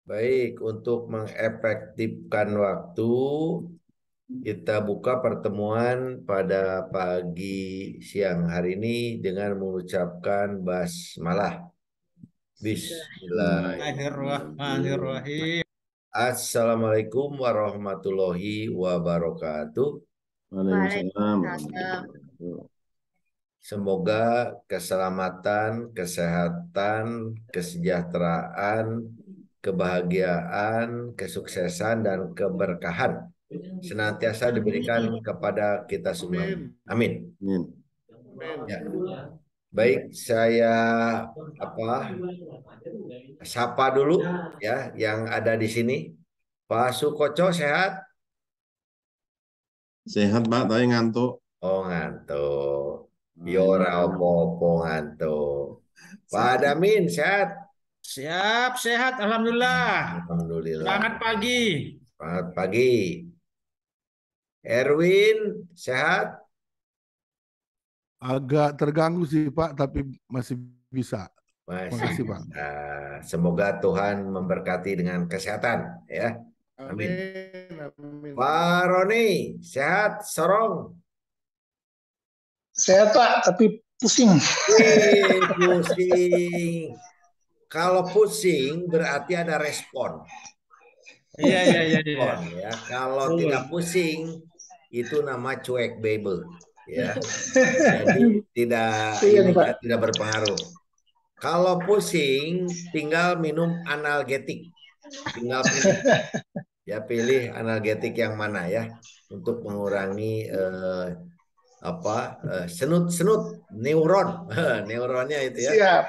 Baik, untuk mengefektifkan waktu, kita buka pertemuan pada pagi siang hari ini dengan mengucapkan basmalah. Bismillahirrahmanirrahim. Bismillahirrahmanirrahim. Assalamualaikum warahmatullahi wabarakatuh. Waalaikumsalam Waalaikumsalam. warahmatullahi wabarakatuh. Semoga keselamatan, kesehatan, kesejahteraan, kebahagiaan, kesuksesan, dan keberkahan senantiasa diberikan kepada kita semua. Amin. Amin. Ya. Baik, saya sapa dulu ya yang ada di sini. Pak Sukoco sehat? Sehat Pak, tapi ngantuk. Oh ngantuk. Yora opo ngantuk. Pak Damin sehat? Siap, sehat. Alhamdulillah. Alhamdulillah. Selamat pagi. Selamat pagi. Erwin sehat? Agak terganggu sih Pak, tapi masih bisa. Masih. Makasih Pak. Semoga Tuhan memberkati dengan kesehatan ya. Amin. Amin. Pak Roni sehat? Sorong? Sehat Pak, tapi pusing. Pusing. Kalau pusing berarti ada respon. Iya. Respon, ya. Kalau tidak pusing itu nama cuek babel ya. Jadi tidak berpengaruh. Kalau pusing tinggal minum analgetik. Tinggal pilih. Ya pilih analgetik yang mana ya untuk mengurangi senut neuron. Neuronnya itu ya. Siap.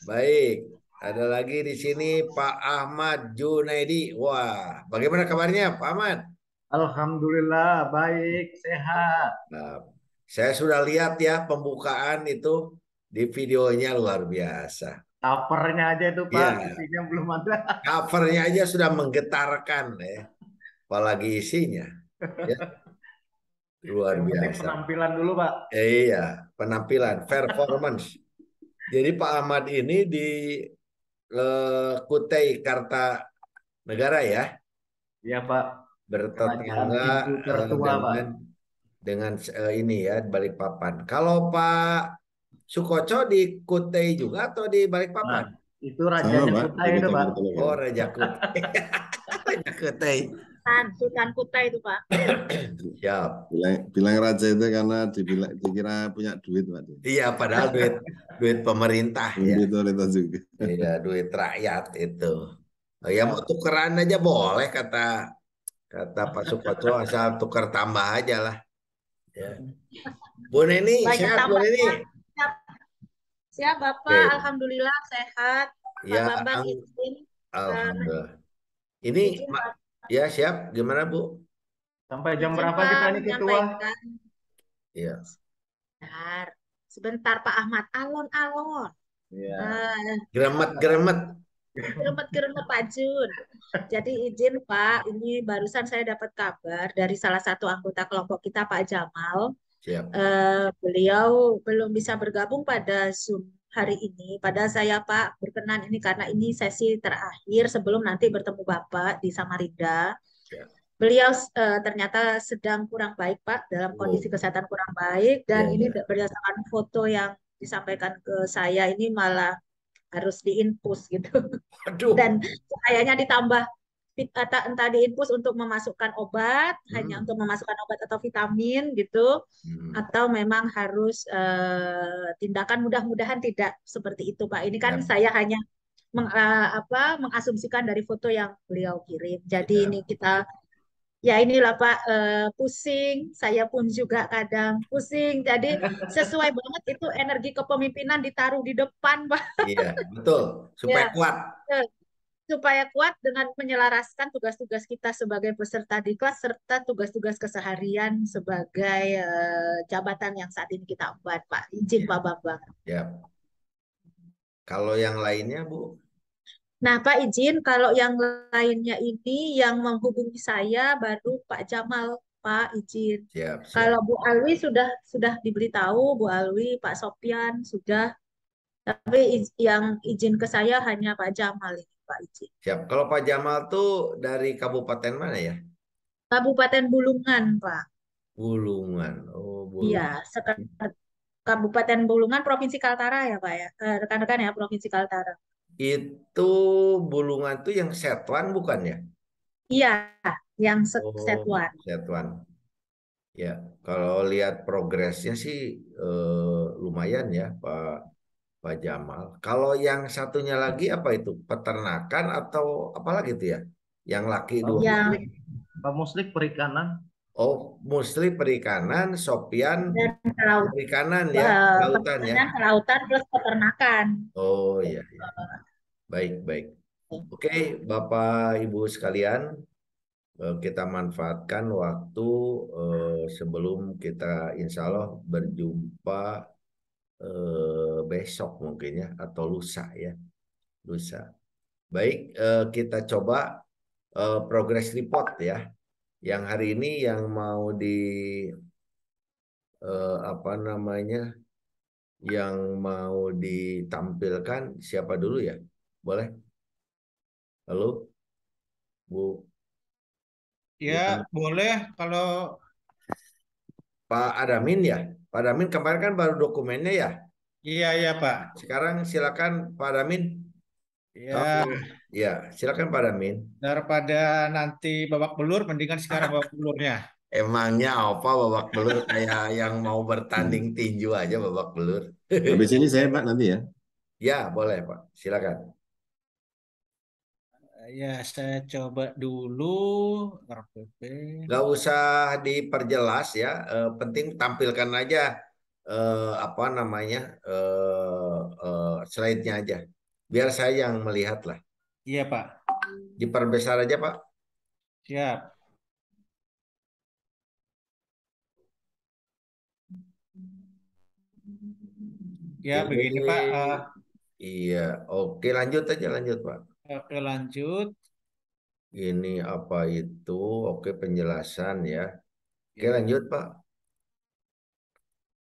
Baik, ada lagi di sini Pak Ahmad Junaidi. Wah, bagaimana kabarnya Pak Ahmad? Alhamdulillah baik, sehat. Nah, saya sudah lihat ya pembukaan itu di videonya luar biasa. Covernya aja itu Pak, Ya. isinya belum ada. Covernya aja sudah menggetarkan ya. Apalagi isinya. Ya. Luar Yang penting biasa. penampilan dulu Pak. Iya, penampilan, performance. Jadi Pak Ahmad ini di Kutai Kartanegara ya. Iya Pak. Bertetangga Pintu tertua Pak. dengan ini ya Balikpapan. Kalau Pak Sukoco di Kutai juga atau di Balikpapan? Nah, itu Rajanya Kutai itu Pak. Oh, Raja Kutai. Raja Kutai. Sultan Kutai itu Pak. Siap. Bilang raja itu karena dikira punya duit Pak. Iya, padahal duit pemerintah ya. Duit pemerintah juga. Iya, duit rakyat itu. Ya mau tukeran aja boleh kata Pak Sukoco, asal tukar tambah aja lah. Ya. Bu Neni, sehat Bu Neni? Siap Bapak, Alhamdulillah sehat. Ya, Pak Bambang izin. Alhamdulillah. Ini ya siap, gimana Bu? Sampai jam berapa kita ini ketua? Iya. Sebentar Pak Ahmad, alon-alon. Iya. Gremet-gremet. Gremet-gremet Pak Jun. Jadi izin Pak, ini barusan saya dapat kabar dari salah satu anggota kelompok kita Pak Jamal. Siap. Beliau belum bisa bergabung pada Zoom hari ini. Padahal saya Pak berkenan ini karena ini sesi terakhir sebelum nanti bertemu Bapak di Samarinda. Siap. Beliau ternyata sedang kurang baik Pak, dalam kondisi kesehatan kurang baik, dan ini berdasarkan foto yang disampaikan ke saya ini malah harus diinfus gitu. Aduh. Dan kayaknya ditambah entah diinfus untuk memasukkan obat, hanya untuk memasukkan obat atau vitamin gitu, atau memang harus tindakan, mudah-mudahan tidak seperti itu Pak. Ini kan saya hanya mengasumsikan dari foto yang beliau kirim. Jadi ini kita ya inilah Pak, pusing, saya pun juga kadang pusing. Jadi sesuai banget itu energi kepemimpinan ditaruh di depan Pak. Iya, betul. Supaya kuat. Supaya kuat dengan menyelaraskan tugas-tugas kita sebagai peserta diklat serta tugas-tugas keseharian sebagai jabatan yang saat ini kita emban Pak. Izin Pak Bambang. Ya. Kalau yang lainnya Bu? Nah, Pak izin, kalau yang lainnya ini yang menghubungi saya baru Pak Jamal, Pak izin. Siap. Kalau Bu Alwi sudah diberitahu, Bu Alwi, Pak Sopyan sudah Tapi yang izin ke saya hanya Pak Jamal ini, Pak izin. Siap. Kalau Pak Jamal tuh dari kabupaten mana ya? Kabupaten Bulungan, Pak. Bulungan. Oh, Iya, Bulungan. Kabupaten Bulungan, Provinsi Kaltara ya, Pak ya. Rekan-rekan ya, Provinsi Kaltara. Itu Bulungan tuh yang Setuan bukan ya? Iya, yang Oh, Setuan. Setuan. Ya, kalau lihat progresnya sih lumayan ya, Pak Jamal. Kalau yang satunya lagi apa itu? Peternakan atau apa lagi itu ya? Yang laki Pak dua. Yang Muslik, Pak Muslik perikanan. Oh, Musli perikanan, Sopian dan kelautan, perikanan ya, lautan ya. perikanan, kelautan plus peternakan. Oh iya, iya. Baik, baik. Oke, Bapak Ibu sekalian, kita manfaatkan waktu sebelum kita insya Allah berjumpa besok mungkin ya, atau lusa ya, lusa. Baik, kita coba progress report ya. Yang hari ini yang mau di apa namanya, yang mau ditampilkan siapa dulu ya? Boleh? Halo, Bu. Ya, Yang boleh kalau Pak Adamin ya. Pak Adamin kemarin kan baru dokumennya ya. iya Pak. Sekarang silakan Pak Adamin. Ya, Kalau ya, silakan Pak Adamin. daripada nanti babak belur, mendingan sekarang babak belurnya. Emangnya apa babak belur kayak yang mau bertanding tinju aja babak belur? Habis ini saya Pak nanti ya. Ya, boleh Pak. Silakan. Ya, saya coba dulu RPP. Nggak usah diperjelas ya. Penting tampilkan aja apa namanya slide-nya aja. Biar saya yang melihat lah. Iya Pak, Diperbesar aja Pak. siap. Ya, begini Pak. Iya, oke lanjut aja lanjut Pak. Oke, lanjut. Ini apa itu? Oke penjelasan ya. Oke Ya, lanjut Pak.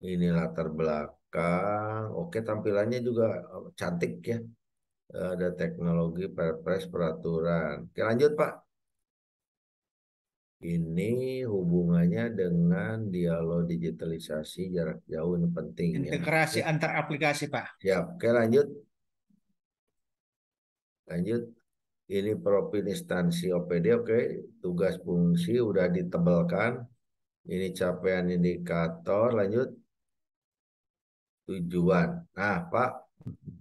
Ini latar belakang. Oke tampilannya juga cantik ya. Ada teknologi, perpres, peraturan. Oke lanjut Pak. Ini hubungannya dengan dialog digitalisasi jarak jauh ini penting ya. integrasi Oke, antar aplikasi Pak. siap. Oke lanjut. Lanjut. Ini profil instansi OPD, oke. Tugas fungsi udah ditebelkan. Ini capaian indikator, lanjut. Tujuan. Nah, Pak,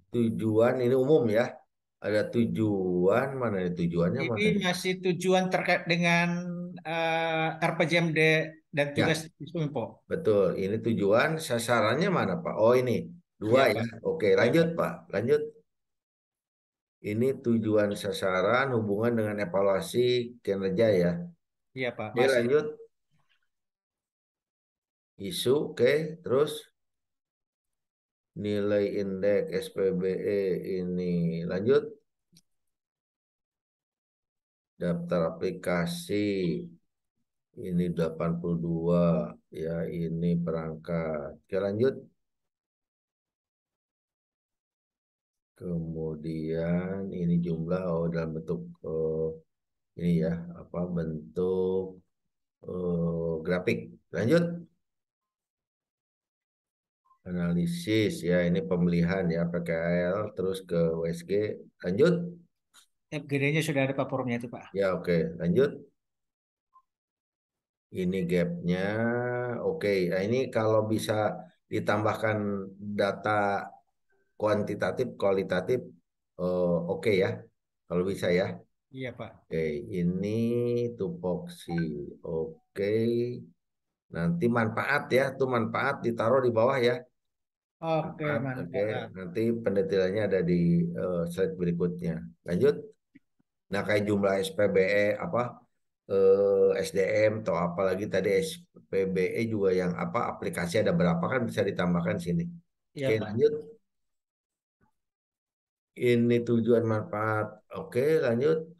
tujuan ini umum ya. Ada tujuan, mana nih tujuannya Ini mana nih? masih tujuan terkait dengan RPJMD dan tugas Ya, Info. betul. Ini tujuan, sasarannya mana, Pak? Oh, ini. Dua Iya ya. Pak. Oke, Iya lanjut, Pak. Pak. Lanjut. Ini tujuan sasaran hubungan dengan evaluasi kinerja ya. Iya Pak, Oke, masih. lanjut. Isu, oke. Terus nilai indeks SPBE ini lanjut. Daftar aplikasi ini 82 ya, ini perangkat. Oke, lanjut. Kemudian ini jumlah dalam bentuk ini ya, apa bentuk grafik. Lanjut. Analisis ya, ini pemilihan ya PKL terus ke USG. Lanjut. FGD-nya sudah ada Pak forumnya itu Pak. Ya, oke. Lanjut. Ini gapnya, oke. Nah, ini kalau bisa ditambahkan data kuantitatif, kualitatif, oke ya. Kalau bisa ya. Iya Pak. Oke, ini tupoksi. Oke. Nanti manfaat ya, tuh manfaat ditaruh di bawah ya. Oke, Manfaat, oke. mantap. Nanti pendetailannya ada di slide berikutnya. Lanjut. Nah, kayak jumlah SPBE apa SDM atau apalagi tadi SPBE juga yang apa aplikasi ada berapa kan bisa ditambahkan sini. Iya Oke, Pak. lanjut. Ini tujuan manfaat. Oke, lanjut.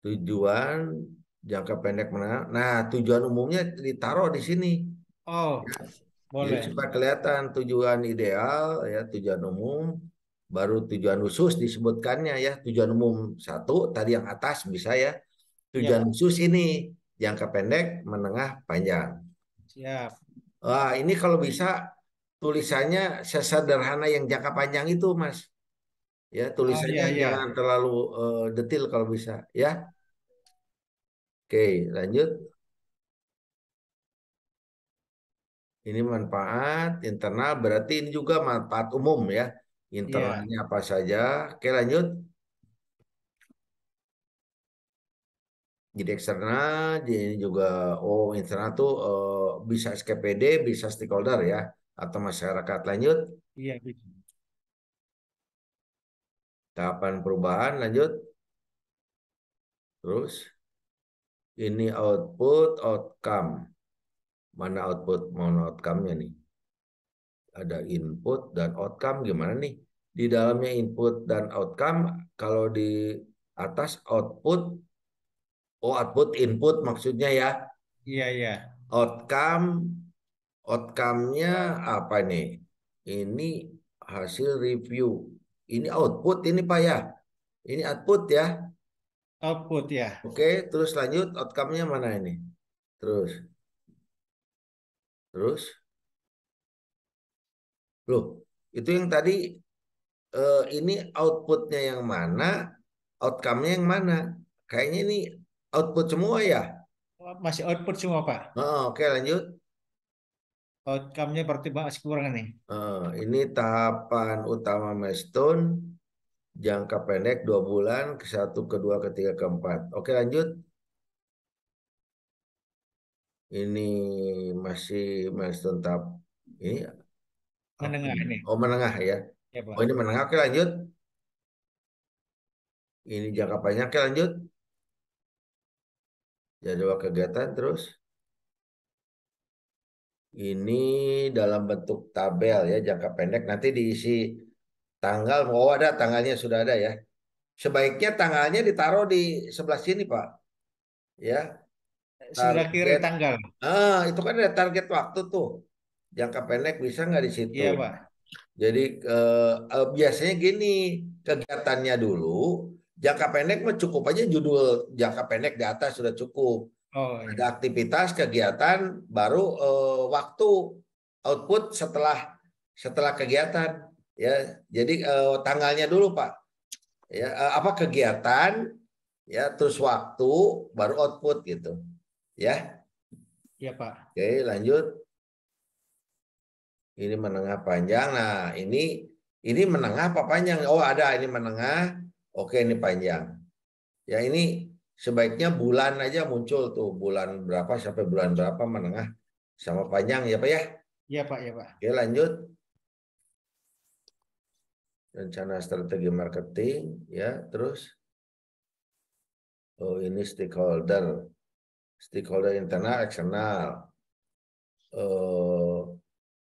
Tujuan jangka pendek menengah. Nah, tujuan umumnya ditaruh di sini. Oh, Jadi Boleh. supaya kelihatan tujuan ideal ya, tujuan umum, baru tujuan khusus disebutkannya ya. Tujuan umum 1 tadi yang atas bisa ya. Tujuan Pak. khusus ini jangka pendek, menengah, panjang. Siap. Wah, ini kalau bisa tulisannya sesederhana yang jangka panjang itu, Mas. Ya, tulisannya iya. jangan terlalu detail kalau bisa ya. Oke, lanjut. Ini manfaat internal, berarti ini juga manfaat umum ya. Internalnya apa saja. Oke, lanjut. Jadi eksternal, ini juga internal tuh bisa SKPD, bisa stakeholder ya, atau masyarakat. Lanjut. Iya, bisa. Tahapan perubahan, lanjut. Terus ini output, outcome. Mana output, mana outcome-nya nih? Ada input dan outcome gimana nih? Di dalamnya input dan outcome, kalau di atas output, output input maksudnya ya. Iya. Outcome-nya apa nih? Ini hasil review. Ini output ini Pak ya. Ini output ya. Output ya. Oke, terus lanjut outcome-nya mana ini? Terus. Loh, itu yang tadi ini outputnya yang mana, outcome-nya yang mana? Kayaknya ini output semua ya. Masih output semua, Pak. Oke, lanjut. Outcome-nya berarti masih kurang nih. Ini tahapan utama milestone, jangka pendek 2 bulan, ke-1, ke-2, ke-3, ke-4. Oke, lanjut. Ini masih milestone tahap ini. Menengah ini. Menengah ya. Ya, Pak. Ini menengah. Oke, lanjut. Ini jangka panjang. Oke, lanjut. Jadwal kegiatan terus. Ini dalam bentuk tabel ya, jangka pendek. Nanti diisi tanggal. Ada tanggalnya, sudah ada ya. Sebaiknya tanggalnya ditaruh di sebelah sini, Pak. Ya. Sebelah kiri Target. tanggal. Itu kan ada target waktu tuh. Jangka pendek bisa nggak di situ? Iya, Pak. Jadi biasanya gini, kegiatannya dulu, jangka pendek mah cukup aja judul jangka pendek di atas sudah cukup. Oh, Ada iya. aktivitas, kegiatan, baru waktu output setelah kegiatan. Ya, jadi tanggalnya dulu Pak. Ya, apa kegiatan, ya terus waktu, baru output gitu. Ya. Iya, Pak. Oke, lanjut. Ini menengah panjang. Nah, ini menengah apa panjang? Oh, ada ini menengah. Oke, ini panjang. Ya, ini sebaiknya bulan aja muncul tuh. Bulan berapa sampai bulan berapa menengah sama panjang ya, Pak ya? Iya, Pak, ya, Pak. Oke, lanjut. Rencana strategi marketing ya, terus ini stakeholder. Stakeholder internal, eksternal.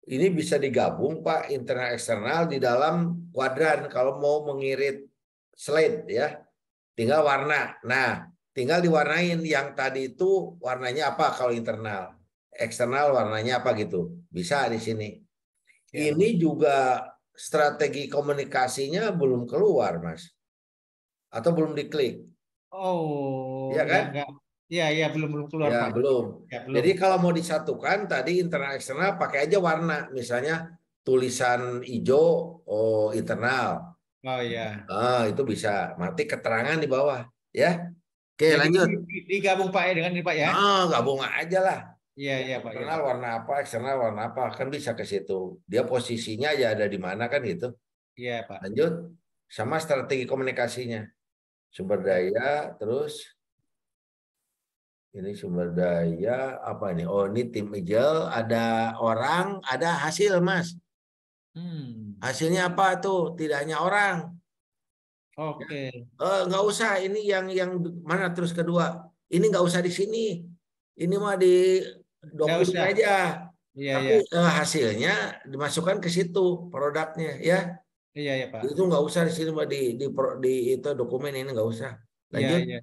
Ini bisa digabung Pak, internal eksternal di dalam kuadran kalau mau mengirit slide ya. Tinggal warna. Nah, tinggal diwarnain yang tadi itu warnanya apa kalau internal. Eksternal warnanya apa gitu. Bisa di sini. Ya. Ini juga strategi komunikasinya belum keluar, Mas. Atau belum diklik. Oh, Iya kan? Iya, belum keluar, Ya, Pak. belum. Ya, belum. Jadi kalau mau disatukan tadi internal eksternal pakai aja warna. Misalnya tulisan hijau internal. Oh, iya. Itu bisa. Mati keterangan di bawah, ya. Oke, Jadi lanjut. digabung Pak ya dengan ini Pak ya. Gabung aja lah. Iya, Pak. Internal warna apa, eksternal warna apa, kan bisa ke situ. Dia posisinya aja ada di mana kan gitu. Iya, Pak. Lanjut. Sama strategi komunikasinya. Sumber daya, terus ini sumber daya apa ini? Oh, ini tim Ijel, ada orang, ada hasil, Mas. Hasilnya apa tuh? Tidak hanya orang. Oke. Nggak usah, ini yang mana terus kedua? Ini nggak usah di sini. Ini mah di dokumen aja. Iya, Tapi hasilnya dimasukkan ke situ produknya ya. Iya, Pak. Itu nggak usah di sini mah di itu dokumen ini nggak usah. Lanjut. Iya.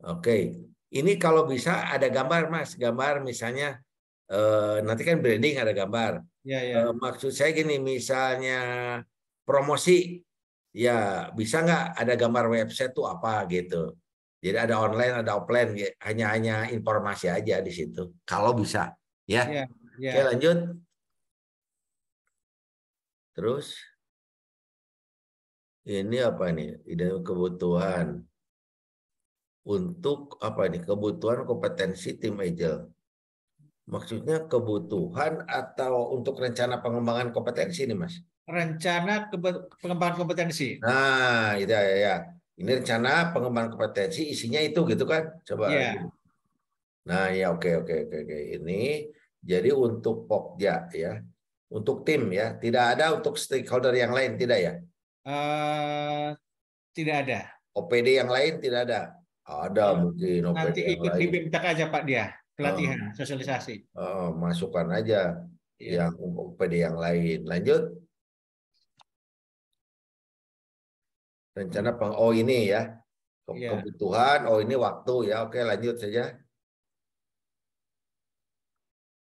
Oke. Ini kalau bisa ada gambar, Mas. Gambar misalnya, nanti kan branding ada gambar. Ya, ya. Maksud saya gini, misalnya promosi, ya bisa nggak ada gambar website tuh apa gitu. Jadi ada online, ada offline, hanya informasi aja di situ. Kalau bisa, ya. Ya, ya. Oke, lanjut. Terus ini apa nih? Ide kebutuhan untuk apa nih? Kebutuhan kompetensi tim agile. Maksudnya kebutuhan atau untuk rencana pengembangan kompetensi nih, Mas? Rencana pengembangan kompetensi. Nah, itu ya. Ini rencana pengembangan kompetensi, isinya itu gitu kan? Coba. Ya. Nah, ya oke. Ini jadi untuk Pokja ya. Untuk tim ya, tidak ada untuk stakeholder yang lain, tidak ya? Tidak ada. OPD yang lain tidak ada. Ada mungkin OPD Nanti yang ikut lain. di BIMTEK aja Pak dia, pelatihan, sosialisasi. Masukkan aja yang OPD yang lain. Lanjut. Rencana oh ini ya. Kebutuhan, oh ini waktu ya. Oke, lanjut saja.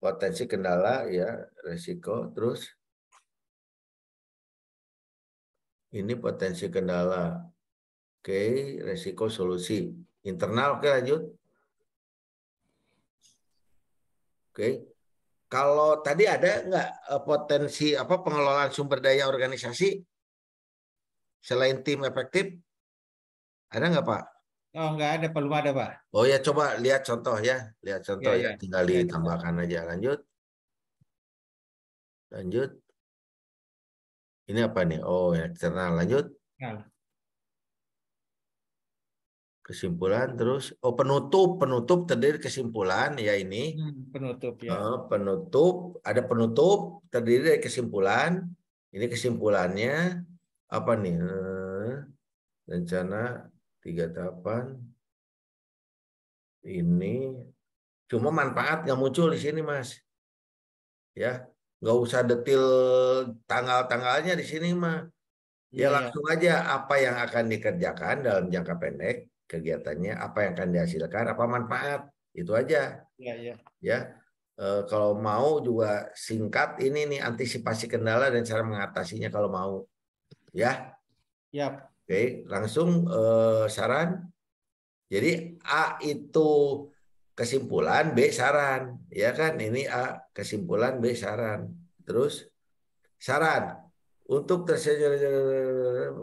Potensi kendala ya, resiko, terus ini potensi kendala. Oke, resiko solusi. Internal, oke lanjut. Oke. Kalau tadi ada nggak potensi apa pengelolaan sumber daya organisasi selain tim efektif? Ada nggak, Pak? Oh, nggak ada, belum ada, Pak. Oh ya, coba lihat contoh ya. Lihat contoh ya. Tinggal ditambahkan aja. Lanjut. Lanjut. Ini apa nih? Oh, eksternal. Lanjut. Kesimpulan terus. Oh, penutup. Penutup terdiri kesimpulan ya ini. Penutup ya. Penutup. Ada penutup terdiri dari kesimpulan. Ini kesimpulannya apa nih? Rencana 3 tahapan. Ini cuma manfaat nggak muncul di sini, Mas. Ya, nggak usah detail tanggal-tanggalnya di sini, mah. Ya langsung aja apa yang akan dikerjakan dalam jangka pendek kegiatannya, apa yang akan dihasilkan, apa manfaat, itu aja. Ya, kalau mau juga singkat ini nih antisipasi kendala dan cara mengatasinya kalau mau. Ya. Oke, langsung saran. Jadi A itu kesimpulan, B saran, ya kan? Ini A kesimpulan, B saran. Terus saran untuk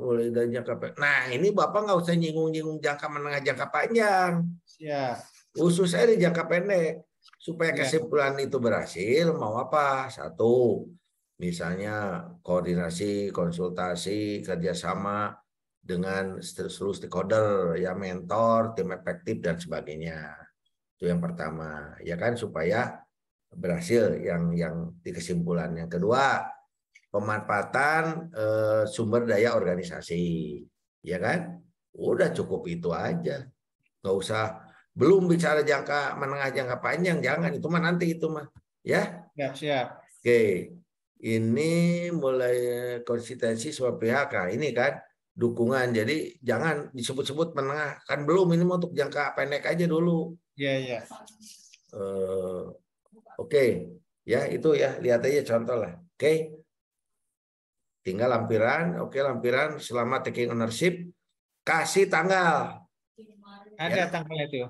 mulai dari jangka. Nah, ini Bapak nggak usah nyinggung-nyinggung jangka menengah, jangka panjang. Khusus aja di jangka pendek supaya kesimpulan itu berhasil. Mau apa? Satu, misalnya koordinasi, konsultasi, kerjasama dengan seluruh stakeholder, ya mentor, tim efektif dan sebagainya. Itu yang pertama, ya kan, supaya berhasil yang di kesimpulan. Yang kedua, pemanfaatan sumber daya organisasi, ya kan? Udah cukup itu aja, nggak usah belum bicara jangka menengah, jangka panjang, jangan, itu mah nanti itu mah, ya. Siap. Oke, ini mulai konsistensi semua pihak. Nah, ini kan dukungan, jadi jangan disebut-sebut menengah, kan belum, ini mau untuk jangka pendek aja dulu. Iya. Oke, ya itu ya, lihat aja contoh lah. Oke, tinggal lampiran. Oke, lampiran selama taking ownership, kasih tanggal. Ada tanggal itu.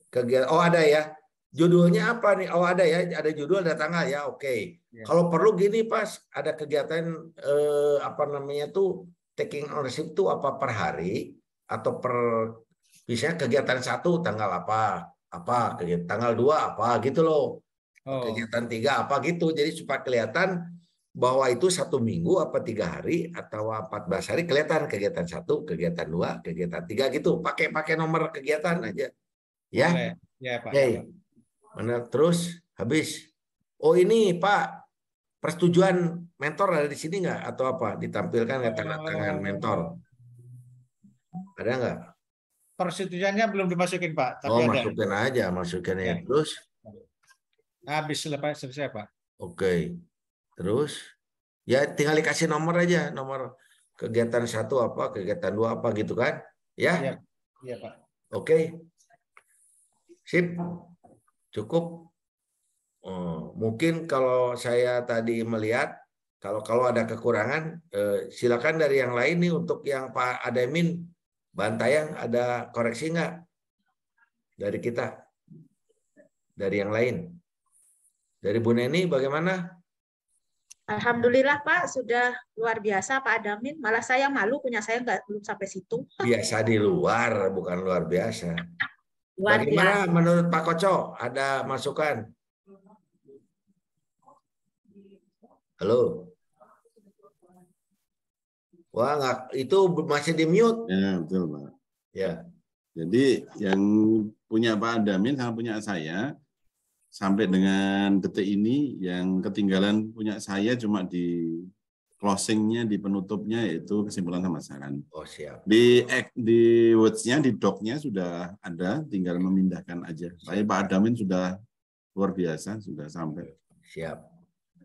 Kegiatan, oh ada ya. Judulnya apa nih? Oh ada ya, ada judul, ada tanggal ya. Oke. Kalau perlu gini, Pas, ada kegiatan apa namanya tuh, taking ownership tuh apa per hari atau per, misalnya kegiatan 1 tanggal apa kegiatan tanggal 2 apa gitu loh. Kegiatan 3 apa gitu. Jadi supaya kelihatan bahwa itu 1 minggu apa 3 hari atau 14 hari, kelihatan kegiatan 1, kegiatan 2, kegiatan 3 gitu. Pakai nomor kegiatan aja. Ya. Ya, Pak. Oke. Mana terus habis. Oh ini Pak, persetujuan mentor ada di sini nggak atau apa? Ditampilkan nggak tanda tangan mentor? Ada nggak? Persetujuannya belum dimasukin, Pak. Tapi ada. Masukin aja, masukin ya. Terus? Habis selesai, Pak. Oke. Terus? Ya tinggal dikasih nomor aja, nomor kegiatan 1 apa, kegiatan 2 apa gitu kan? Ya. Iya, Pak. Oke. Sip, cukup. Mungkin kalau saya tadi melihat, kalau ada kekurangan, silakan dari yang lain nih untuk yang Pak Adamin, Bantayang, ada koreksi nggak dari kita? Dari yang lain? Dari Bu Neni bagaimana? Alhamdulillah Pak, sudah luar biasa Pak Adamin. Malah saya malu punya saya belum sampai situ. Biasa di luar, bukan luar biasa. Luar Bagaimana biasa. menurut Pak Koco? Ada masukan? Halo. Wah, nggak, itu masih di mute. Ya, betul, Pak. Ya. Jadi yang punya Pak Adamin sama punya saya, sampai dengan detik ini yang ketinggalan punya saya cuma di closingnya, di penutupnya, yaitu kesimpulan sama saran. Oh, siap. Di words-nya, di doc-nya sudah ada, tinggal memindahkan aja. Saya Pak Adamin sudah luar biasa, sudah sampai. Siap.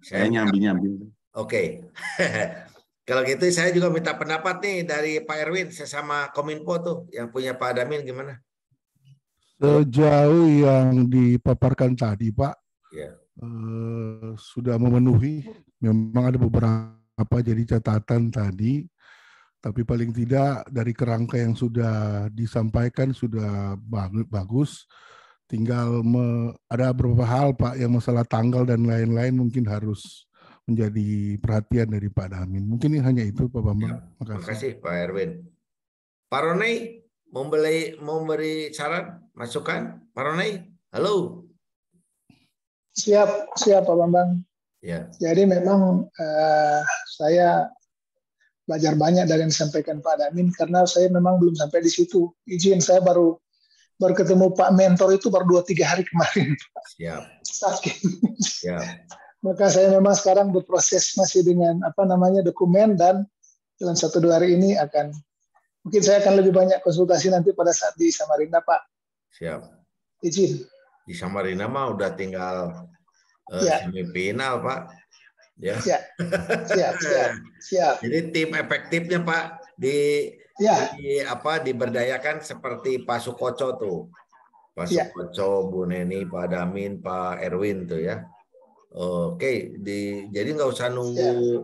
Saya nyambi-nyambi. Oke. Kalau gitu saya juga minta pendapat nih dari Pak Erwin sesama Kominfo tuh yang punya Pak Adamin gimana? Sejauh yang dipaparkan tadi Pak, Ya. Sudah memenuhi. Memang ada beberapa jadi catatan tadi, tapi paling tidak dari kerangka yang sudah disampaikan sudah bagus. Tinggal ada beberapa hal Pak yang masalah tanggal dan lain-lain mungkin harus menjadi perhatian dari Pak Damin. Mungkin ini hanya itu Pak Bambang. Terima kasih Pak Erwin. Pak Ronei mau beri saran, masukan? Pak Ronei, halo. Siap Pak Bambang. Ya. Jadi memang saya belajar banyak dari yang disampaikan Pak Damin karena saya memang belum sampai di situ. Izin, saya baru ketemu Pak Mentor itu baru 2-3 hari kemarin. Siap. Sakit. Siap. Maka saya memang sekarang berproses masih dengan dokumen, dan dalam 1-2 hari ini mungkin saya akan lebih banyak konsultasi nanti pada saat di Samarinda Pak. Siap. Izin. Di Samarinda mah udah tinggal semifinal Pak. Ya. Siap. Jadi tim efektifnya Pak diberdayakan seperti Pak Sukoco tuh. Pak Sukoco, Bu Neni, Pak Damin, Pak Erwin tuh ya. Oke, jadi nggak usah nunggu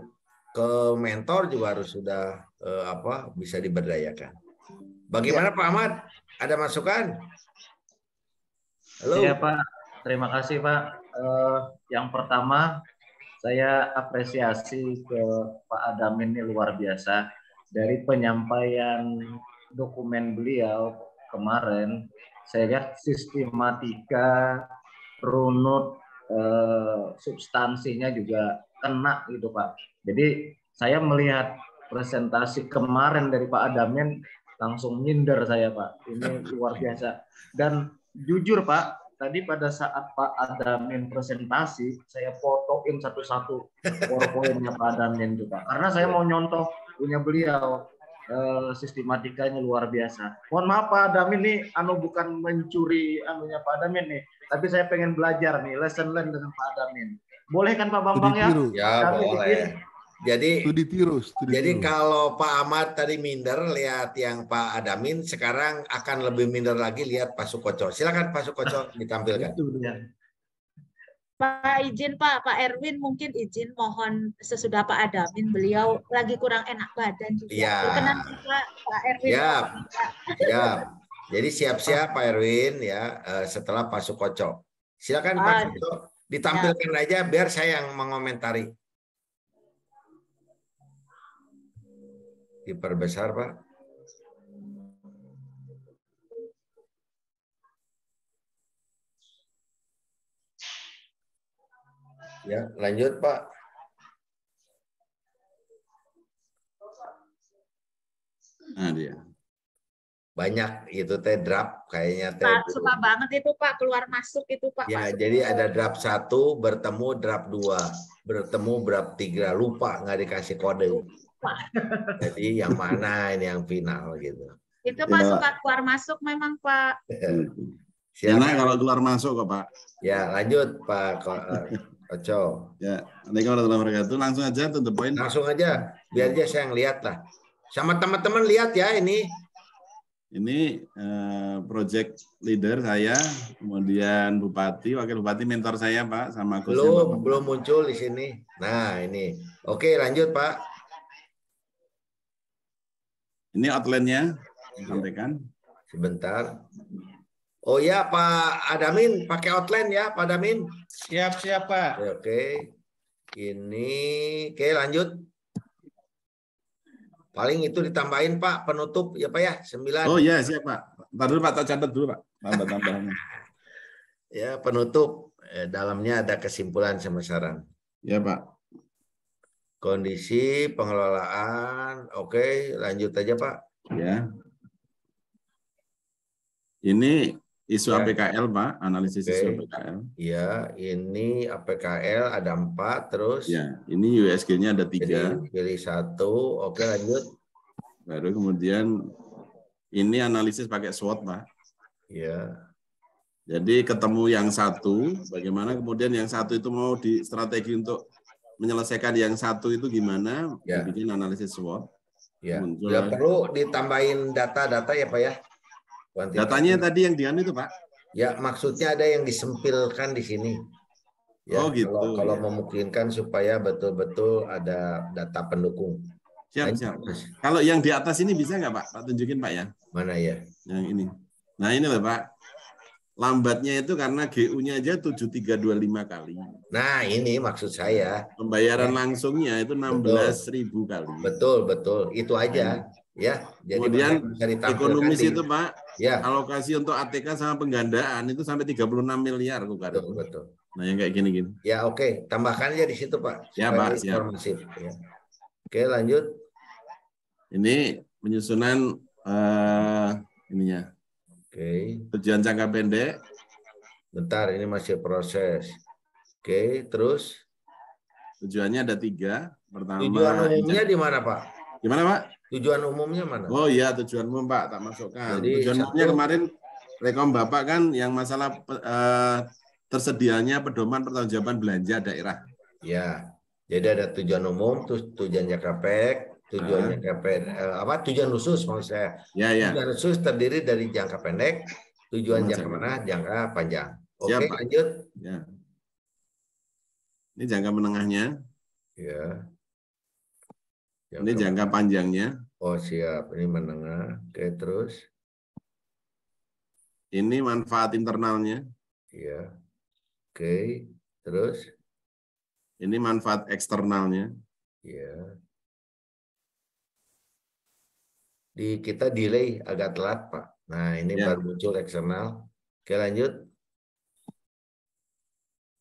ke mentor juga harus sudah bisa diberdayakan. Bagaimana Pak Ahmad? Ada masukan? Halo. Iya Pak, terima kasih Pak. Yang pertama saya apresiasi ke Pak Adamin ini luar biasa. Dari penyampaian dokumen beliau kemarin, saya lihat sistematika, runut, substansinya juga kena gitu Pak. Jadi saya melihat presentasi kemarin dari Pak Adamin langsung minder saya Pak. Ini luar biasa. Dan jujur Pak, tadi pada saat Pak Adamin presentasi, saya fotoin satu-satu PowerPoint-nya Pak Adamin juga. Karena saya mau nyontoh punya beliau, sistematikanya luar biasa. Mohon maaf Pak Adamin nih, bukan mencuri anunya Pak Adamin nih, tapi saya pengen belajar nih, lesson learn dengan Pak Adamin. Boleh kan Pak Bambang ya? Ya boleh. Jadi Jadi kalau Pak Ahmad tadi minder lihat yang Pak Adamin, sekarang akan lebih minder lagi lihat Pak Sukoco. Silakan Pak Sukoco ditampilkan. Pak izin Pak Erwin mungkin izin mohon sesudah Pak Adamin, beliau lagi kurang enak badan juga. Ya. Berkenan Pak Erwin. Siap. Jadi siap-siap Pak Erwin ya setelah Pak Sukoco. Silakan Pak Sukoco ditampilkan aja biar saya yang mengomentari. Diperbesar Pak. Ya, lanjut Pak. Nah dia. Banyak itu teh draft kayaknya teh. Pak, suka banget itu Pak keluar masuk itu Pak. Ya, jadi ada draft 1 bertemu draft 2, bertemu draft 3, lupa nggak dikasih kode. Jadi yang mana ini yang final gitu. Itu Pak suka keluar masuk memang Pak. Enak kalau keluar masuk kok Pak. Ya lanjut Pak Koco. Ya, Assalamualaikum warahmatullahi wabarakatuh. Langsung aja to the point. Langsung aja, biar aja saya yang lihat lah. Sama teman-teman lihat ya ini. Ini project leader saya, kemudian bupati, wakil bupati mentor saya Pak, sama Gusnya belum muncul di sini. Nah ini, oke lanjut Pak. Ini outline-nya, sampaikan. Sebentar. Oh ya Pak Adamin, pakai outline ya Pak Adamin. Siap Pak. Oke. Ini, oke lanjut. Paling itu ditambahin Pak, penutup ya Pak ya, 9. Oh ya siap Pak. Ntar dulu Pak, tak catat dulu Pak. Tambah-tambahannya. Ya penutup, dalamnya ada kesimpulan sama saran. Ya Pak. Kondisi pengelolaan, oke lanjut aja Pak. Ya. Ini isu Ya. APKL Pak, analisis isu APKL. Ya, ini APKL ada 4 terus. Ya, ini USG-nya ada 3. Pilih 1, oke lanjut. Baru kemudian ini analisis pakai SWOT Pak. Ya. Jadi ketemu yang satu, bagaimana kemudian yang satu itu mau di strategi untuk menyelesaikan yang satu itu gimana? Ya. Bikin analisis SWOT. Ya. Muncul Ya perlu ditambahin data-data ya Pak ya. Datanya tadi yang dian itu Pak? Ya maksudnya ada yang disempilkan di sini. Ya, oh gitu. Kalau memungkinkan supaya betul-betul ada data pendukung. Siap. Kalau yang di atas ini bisa nggak Pak? Pak tunjukin Pak ya. Mana ya? Yang ini. Nah ini loh Pak. Lambatnya itu karena GU-nya aja 7325 kali. Nah ini maksud saya. Pembayaran langsungnya itu 16.000 kali. Betul. Itu aja. Ya, jadi kemudian ekonomis itu Pak, ya. Alokasi untuk ATK sama penggandaan itu sampai 36 miliar. Betul. Nah yang kayak gini. Ya oke, tambahkan aja di situ Pak. Ya Pak, siap. Ya. Oke lanjut. Ini penyusunan ininya. Oke. Tujuan jangka pendek. Bentar, ini masih proses. Oke, terus? Tujuannya ada 3. Pertama. Tujuan umumnya di mana Pak? Gimana Pak? Tujuan umumnya mana? Oh iya, tujuan umum Pak, tak masukkan. Jadi, tujuan umumnya kemarin rekom Bapak kan yang masalah tersedianya pedoman pertanggungjawaban belanja daerah. Ya. Jadi ada tujuan umum, tujuan jangka pendek, tujuan jangka pendek, tujuan khusus maksud saya. Ya. Tujuan khusus terdiri dari jangka pendek, tujuan jangka menengah, jangka panjang. Oke, lanjut. Ya. Ini jangka menengahnya. Ya. Ini jangka panjangnya. Oh siap, ini menengah. Oke, terus. Ini manfaat internalnya. Iya. Oke, terus. Ini manfaat eksternalnya. Iya. Kita delay agak telat Pak. Nah ini baru muncul eksternal. Oke lanjut.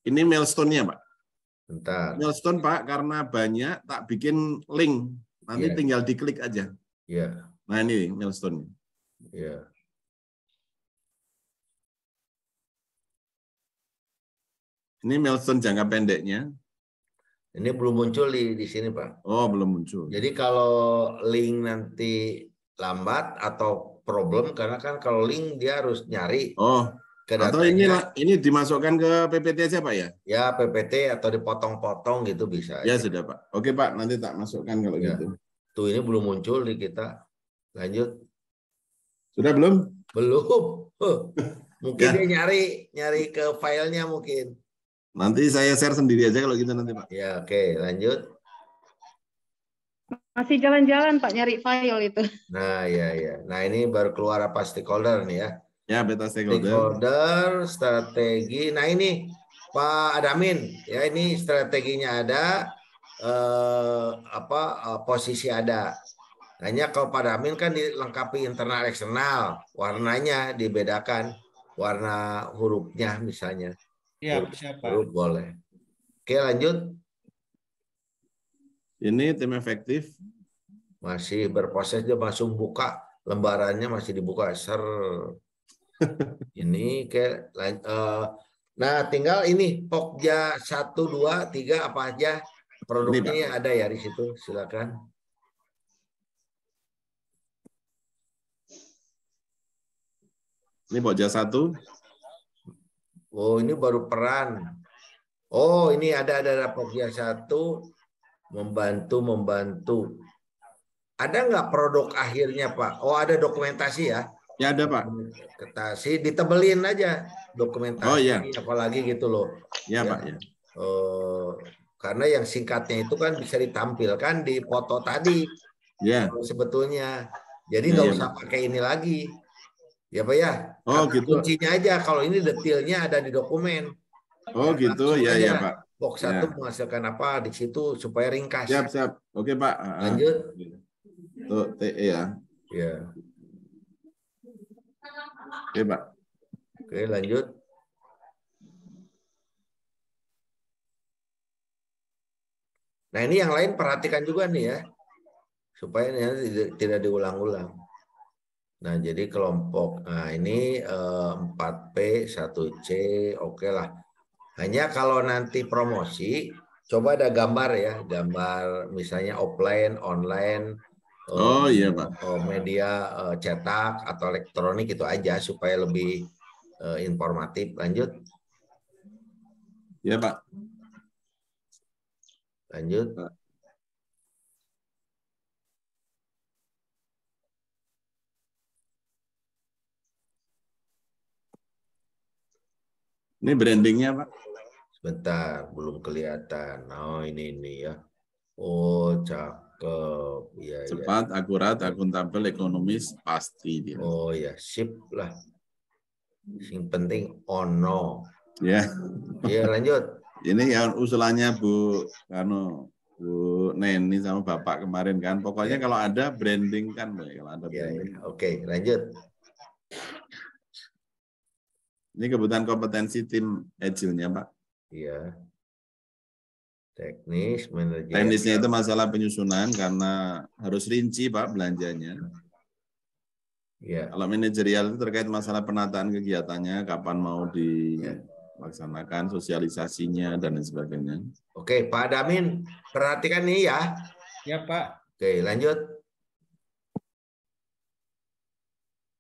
Ini milestone-nya Pak. Bentar. Milestone Pak, karena banyak tak bikin link. Nanti tinggal diklik aja. Iya. Nah ini milestone. Iya. Ini milestone jangka pendeknya. Ini belum muncul di sini Pak. Oh belum muncul. Jadi kalau link nanti lambat atau problem, karena kan kalau link dia harus nyari. Oh. Atau ini dimasukkan ke PPT aja Pak ya? Ya PPT atau dipotong-potong gitu bisa. Ya sudah Pak. Oke Pak, nanti tak masukkan kalau gitu. Tuh ini belum muncul di kita. Lanjut. Sudah belum? Belum. Mungkin dia nyari ke filenya mungkin. Nanti saya share sendiri aja kalau gitu nanti Pak. Ya oke, lanjut. Masih jalan-jalan Pak nyari file itu. Nah ya. Nah ini baru keluar apa stakeholder nih ya. Ya, beta stakeholder, strategi. Nah ini Pak Adamin, ya ini strateginya ada, posisi ada. Hanya kalau Pak Adamin kan dilengkapi internal eksternal, warnanya dibedakan, warna hurufnya misalnya. Ya, siapa? Huruf boleh. Oke lanjut. Ini tim efektif. Masih berproses, dia langsung buka lembarannya, masih dibuka ini kayak nah tinggal ini Pokja 1, 2, 3 apa aja produknya ada ya di situ, silakan. Ini Pokja 1. Oh ini baru peran. Oh ini ada Pokja 1 membantu. Ada nggak produk akhirnya Pak? Oh ada dokumentasi ya. Ya ada Pak. Dokumentasi ditebelin aja dokumentasi, Oh iya. apalagi gitu loh. Ya Pak. Ya. Karena yang singkatnya itu kan bisa ditampilkan di foto tadi. Ya. Sebetulnya. Jadi Ya, nggak ya, usah Pak. pakai ini lagi. Ya Pak ya. Oh Kata gitu. kuncinya aja. Kalau ini detailnya ada di dokumen. Oh gitu. Langsung Ya aja. ya Pak. Box Ya. 1 menghasilkan apa di situ supaya ringkas. Siap siap. Oke Pak. Lanjut. Tuh TE ya. Ya. Oke Pak. Oke lanjut. Nah ini yang lain perhatikan juga nih ya. Supaya tidak diulang-ulang. Nah jadi kelompok. Nah ini 4P, 1C. Oke lah. Hanya kalau nanti promosi, coba ada gambar ya. Gambar misalnya offline, online. Oh iya Pak. Media cetak atau elektronik itu aja supaya lebih informatif. Lanjut. Ya Pak. Lanjut. Pak. Ini brandingnya Pak. Sebentar, belum kelihatan. Oh ini ya. Oh cakep. Ya, Cepat, ya. akurat, akuntabel, ekonomis, pasti. Oh ya, sip lah. Yang penting ono. Ya. Ya lanjut. Ini yang usulannya Bu Neni sama Bapak kemarin kan. Pokoknya kalau ada branding kan, kalau ada branding. Ya. Oke, lanjut. Ini kebutuhan kompetensi tim Agile-nya Pak. Iya. Teknis, manajer. Teknisnya itu masalah penyusunan karena harus rinci Pak belanjanya. Ya. Kalau manajerial itu terkait masalah penataan kegiatannya, kapan mau dilaksanakan, sosialisasinya, dan lain sebagainya. Oke, Pak Damin, perhatikan nih ya. Ya Pak. Oke, lanjut.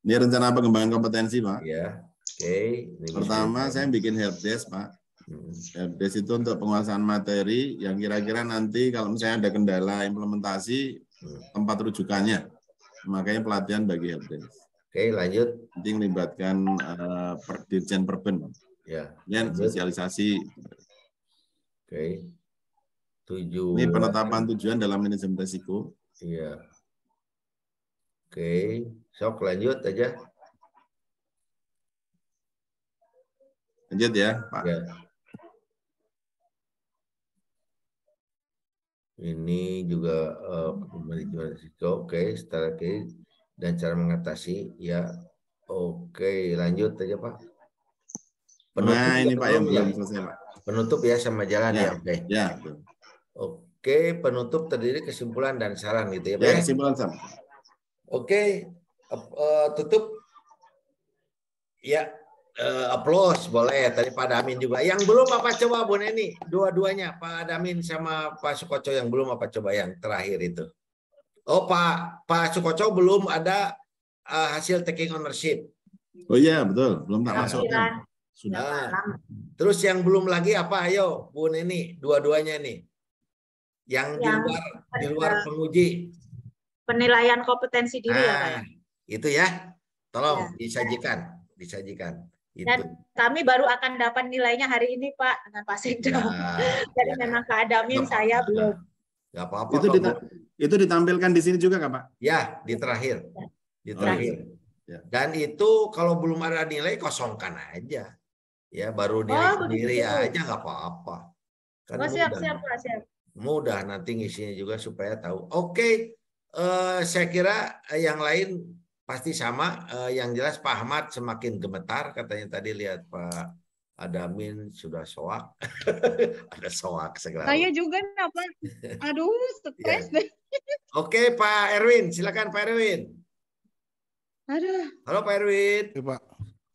Ini rencana pengembangan kompetensi Pak. Ya. Oke. Pertama saya bikin helpdesk Pak. Helpdesk itu untuk penguasaan materi yang kira-kira nanti kalau misalnya ada kendala implementasi, tempat rujukannya. Makanya pelatihan bagi helpdesk. Oke, lanjut. Nanti melibatkan Dirjen Perben. Ya. Yang sosialisasi. Oke. Tujuan. Ini penetapan tujuan dalam manajemen risiko. Iya. Oke. Sok lanjut aja. Lanjut ya, Pak. Ya. Ini juga manajemen risiko. Oke, strategi dan cara mengatasi. Ya. Oke, lanjut aja Pak. Penutup nah ini Pak yang belum selesai Pak. Penutup ya sama jalan ya. Oke. Ya. Oke, penutup terdiri kesimpulan dan saran gitu ya Pak. Ya, kesimpulan sama. Oke, tutup. Ya. Applause boleh tadi Pak Damin juga. Yang belum apa coba Bu Neni? Dua-duanya Pak Damin sama Pak Sukoco yang belum apa coba yang terakhir itu. Oh Pak Sukoco belum ada hasil taking ownership. Oh iya betul, belum tak masukkan. Sudah. Terus yang belum lagi apa? Ayo Bu Neni, dua-duanya nih. Yang di luar penguji. Penilaian kompetensi diri ya Pak. Itu ya. Tolong disajikan. Itu. Dan kami baru akan dapat nilainya hari ini Pak dengan Pak Sekda. Jadi memang Pak Damin saya belum. Gak apa-apa. Itu ditampilkan di sini juga Kak Pak? Ya, di terakhir. Di terakhir. Ya. Dan itu kalau belum ada nilai kosongkan aja. Ya, baru nilai sendiri aja nggak apa-apa. Kan siap Pak, siap. Mudah nanti ngisinya juga supaya tahu. Oke, saya kira yang lain pasti sama. Yang jelas Pak Ahmad semakin gemetar katanya tadi lihat Pak Adamin sudah soak. Ada soak segala. Saya juga Pak. Aduh, stres deh. Oke Pak Erwin, silakan Pak Erwin. Aduh. Halo Pak Erwin. Ya, Pak.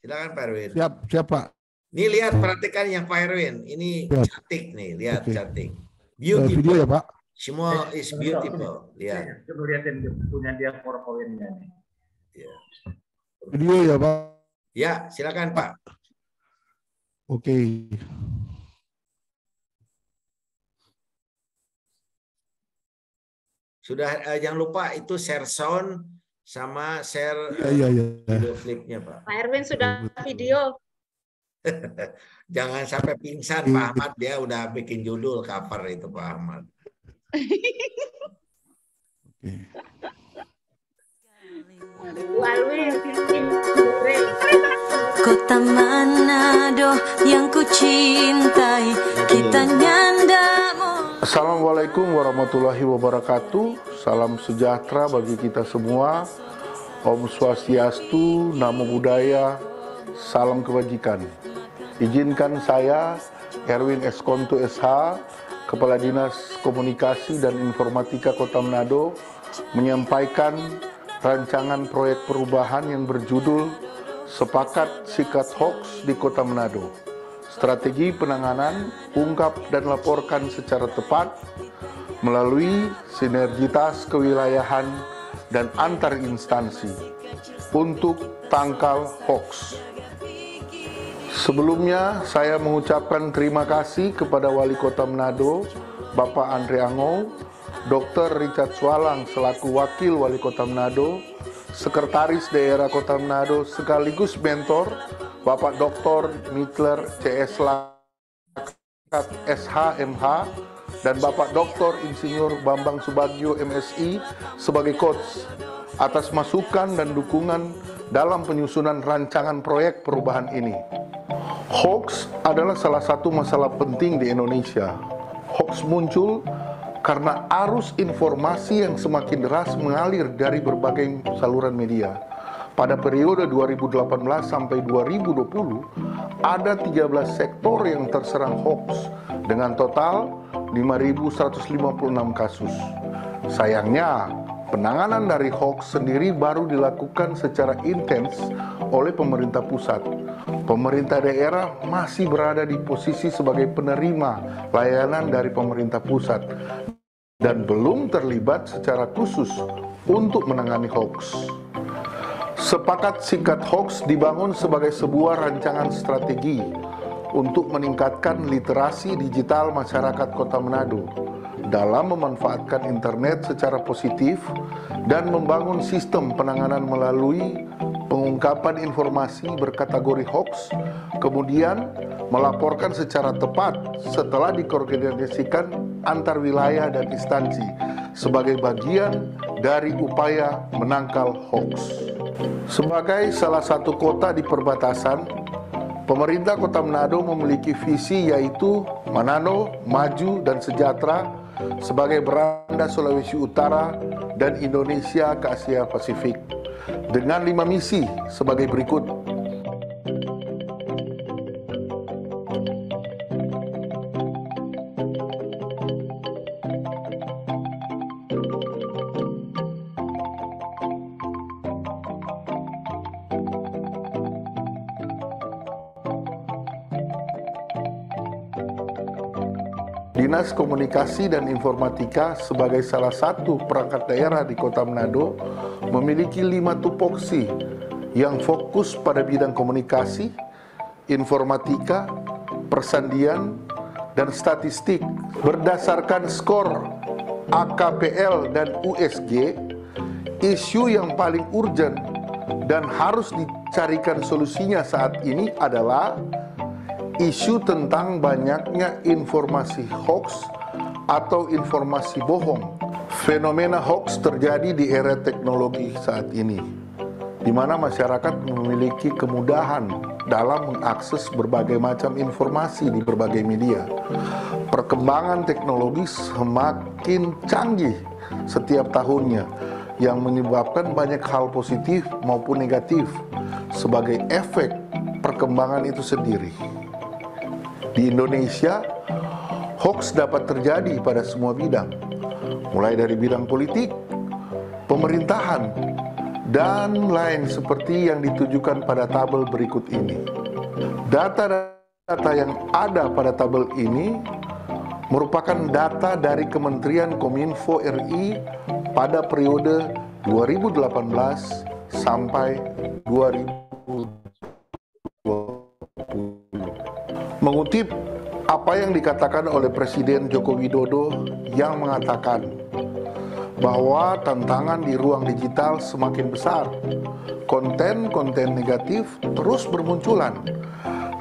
Silakan Pak Erwin. Siap Pak. Nih lihat perhatikan yang Pak Erwin. Ini cantik nih, lihat cantik. Beautiful. Video ya Pak. Semua is beautiful. Lihat. Coba lihatin punya dia PowerPoint-nya nih. Ya. Video ya Pak. Ya, silakan Pak. Oke. Sudah jangan lupa itu share sound, sama share video klipnya, Pak. Pak Erwin sudah video. Jangan sampai pingsan Pak Ahmad, dia udah bikin judul cover itu Pak Ahmad. Kota Manado yang ku cintai, kita nyanda. Assalamualaikum warahmatullahi wabarakatuh. Salam sejahtera bagi kita semua. Om Swastiastu, Namo Buddhaya, salam kebajikan. Izinkan saya, Erwin Eskonto SH, Kepala Dinas Komunikasi dan Informatika Kota Manado, menyampaikan rancangan proyek perubahan yang berjudul Sepakat Sikat Hoaks di Kota Manado. Strategi penanganan, ungkap dan laporkan secara tepat melalui sinergitas kewilayahan dan antar instansi untuk tangkal hoaks. Sebelumnya, saya mengucapkan terima kasih kepada Wali Kota Manado, Bapak Andre Angou, Dr. Richard Swalang selaku Wakil Wali Kota Manado, Sekretaris Daerah Kota Manado sekaligus mentor, Bapak Dr. Mikler CS Lakat SHMH, dan Bapak Dr. Insinyur Bambang Subagio MSI sebagai coach atas masukan dan dukungan dalam penyusunan rancangan proyek perubahan ini. Hoax adalah salah satu masalah penting di Indonesia. Hoax muncul karena arus informasi yang semakin deras mengalir dari berbagai saluran media. Pada periode 2018 sampai 2020, ada 13 sektor yang terserang hoax dengan total 5.156 kasus. Sayangnya, penanganan dari hoax sendiri baru dilakukan secara intens oleh pemerintah pusat. Pemerintah daerah masih berada di posisi sebagai penerima layanan dari pemerintah pusat dan belum terlibat secara khusus untuk menangani hoax. Sepakat Sikat Hoax dibangun sebagai sebuah rancangan strategi untuk meningkatkan literasi digital masyarakat Kota Manado dalam memanfaatkan internet secara positif dan membangun sistem penanganan melalui pengungkapan informasi berkategori hoax, kemudian melaporkan secara tepat setelah dikoordinasikan antar wilayah dan instansi sebagai bagian dari upaya menangkal hoax. Sebagai salah satu kota di perbatasan, pemerintah Kota Manado memiliki visi yaitu Manado maju dan sejahtera sebagai beranda Sulawesi Utara dan Indonesia ke Asia Pasifik dengan 5 misi sebagai berikut. Dinas Komunikasi dan Informatika sebagai salah satu perangkat daerah di Kota Manado memiliki 5 tupoksi yang fokus pada bidang komunikasi, informatika, persandian, dan statistik. Berdasarkan skor AKPL dan USG, isu yang paling urgent dan harus dicarikan solusinya saat ini adalah isu tentang banyaknya informasi hoax atau informasi bohong. Fenomena hoax terjadi di era teknologi saat ini, di mana masyarakat memiliki kemudahan dalam mengakses berbagai macam informasi di berbagai media. Perkembangan teknologi semakin canggih setiap tahunnya, yang menyebabkan banyak hal positif maupun negatif sebagai efek perkembangan itu sendiri. Di Indonesia, hoax dapat terjadi pada semua bidang, mulai dari bidang politik, pemerintahan, dan lain seperti yang ditujukan pada tabel berikut ini. Data-data yang ada pada tabel ini merupakan data dari Kementerian Kominfo RI pada periode 2018 sampai 2020. Mengutip apa yang dikatakan oleh Presiden Joko Widodo yang mengatakan bahwa tantangan di ruang digital semakin besar. Konten-konten negatif terus bermunculan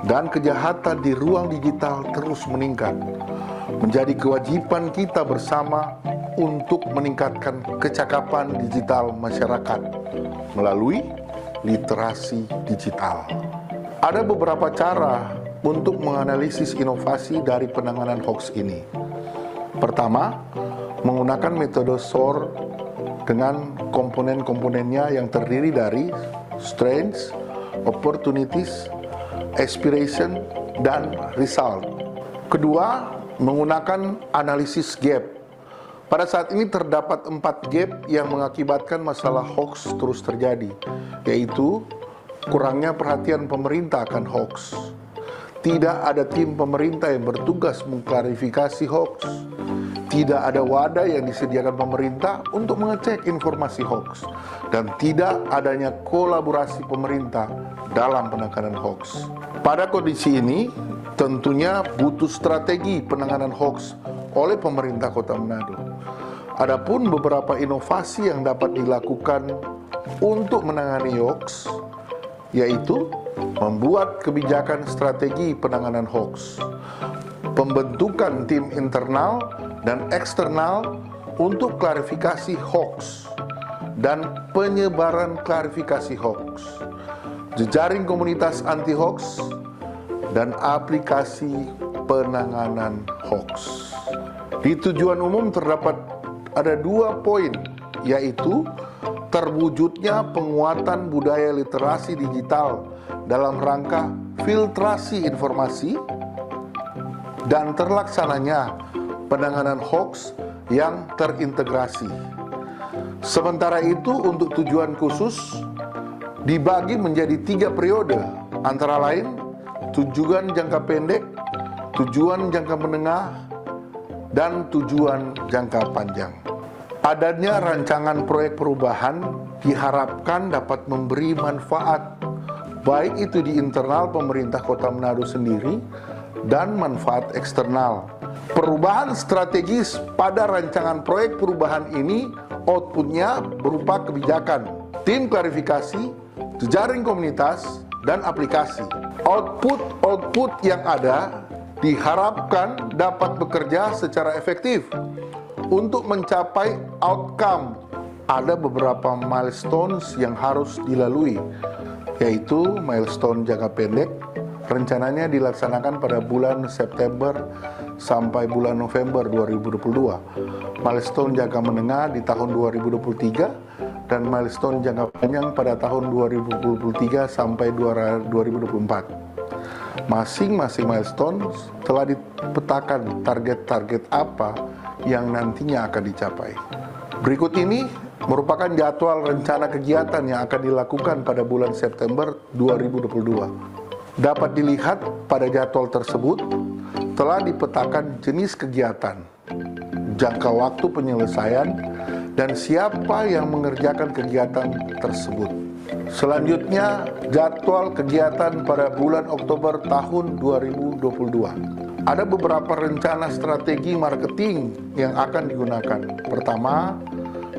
dan kejahatan di ruang digital terus meningkat. Menjadi kewajiban kita bersama untuk meningkatkan kecakapan digital masyarakat melalui literasi digital. Ada beberapa cara untuk menganalisis inovasi dari penanganan hoax ini. Pertama, menggunakan metode SOAR dengan komponen-komponennya yang terdiri dari strengths, opportunities, aspiration, dan result. Kedua, menggunakan analisis gap. Pada saat ini terdapat 4 gap yang mengakibatkan masalah hoax terus terjadi, yaitu kurangnya perhatian pemerintah akan hoax. Tidak ada tim pemerintah yang bertugas mengklarifikasi hoax. Tidak ada wadah yang disediakan pemerintah untuk mengecek informasi hoax. Dan tidak adanya kolaborasi pemerintah dalam penanganan hoax. Pada kondisi ini, tentunya butuh strategi penanganan hoax oleh pemerintah Kota Manado. Adapun beberapa inovasi yang dapat dilakukan untuk menangani hoax, yaitu membuat kebijakan strategi penanganan hoax, pembentukan tim internal dan eksternal untuk klarifikasi hoax, dan penyebaran klarifikasi hoax, jejaring komunitas anti hoax, dan aplikasi penanganan hoax. Di tujuan umum terdapat ada 2 poin, yaitu terwujudnya penguatan budaya literasi digital dalam rangka filtrasi informasi dan terlaksananya penanganan hoax yang terintegrasi. Sementara itu, untuk tujuan khusus dibagi menjadi 3 periode, antara lain tujuan jangka pendek, tujuan jangka menengah, dan tujuan jangka panjang. Adanya rancangan proyek perubahan diharapkan dapat memberi manfaat, baik itu di internal pemerintah Kota Manado sendiri dan manfaat eksternal. Perubahan strategis pada rancangan proyek perubahan ini outputnya berupa kebijakan, tim klarifikasi, jejaring komunitas, dan aplikasi. Output yang ada diharapkan dapat bekerja secara efektif untuk mencapai outcome. Ada beberapa milestones yang harus dilalui, yaitu milestone jangka pendek, rencananya dilaksanakan pada bulan September sampai bulan November 2022. Milestone jangka menengah di tahun 2023 dan milestone jangka panjang pada tahun 2023 sampai 2024. Masing-masing milestone telah dipetakan target-target apa yang nantinya akan dicapai. Berikut ini merupakan jadwal rencana kegiatan yang akan dilakukan pada bulan September 2022. Dapat dilihat pada jadwal tersebut telah dipetakan jenis kegiatan, jangka waktu penyelesaian, dan siapa yang mengerjakan kegiatan tersebut. Selanjutnya, jadwal kegiatan pada bulan Oktober tahun 2022. Ada beberapa rencana strategi marketing yang akan digunakan. Pertama,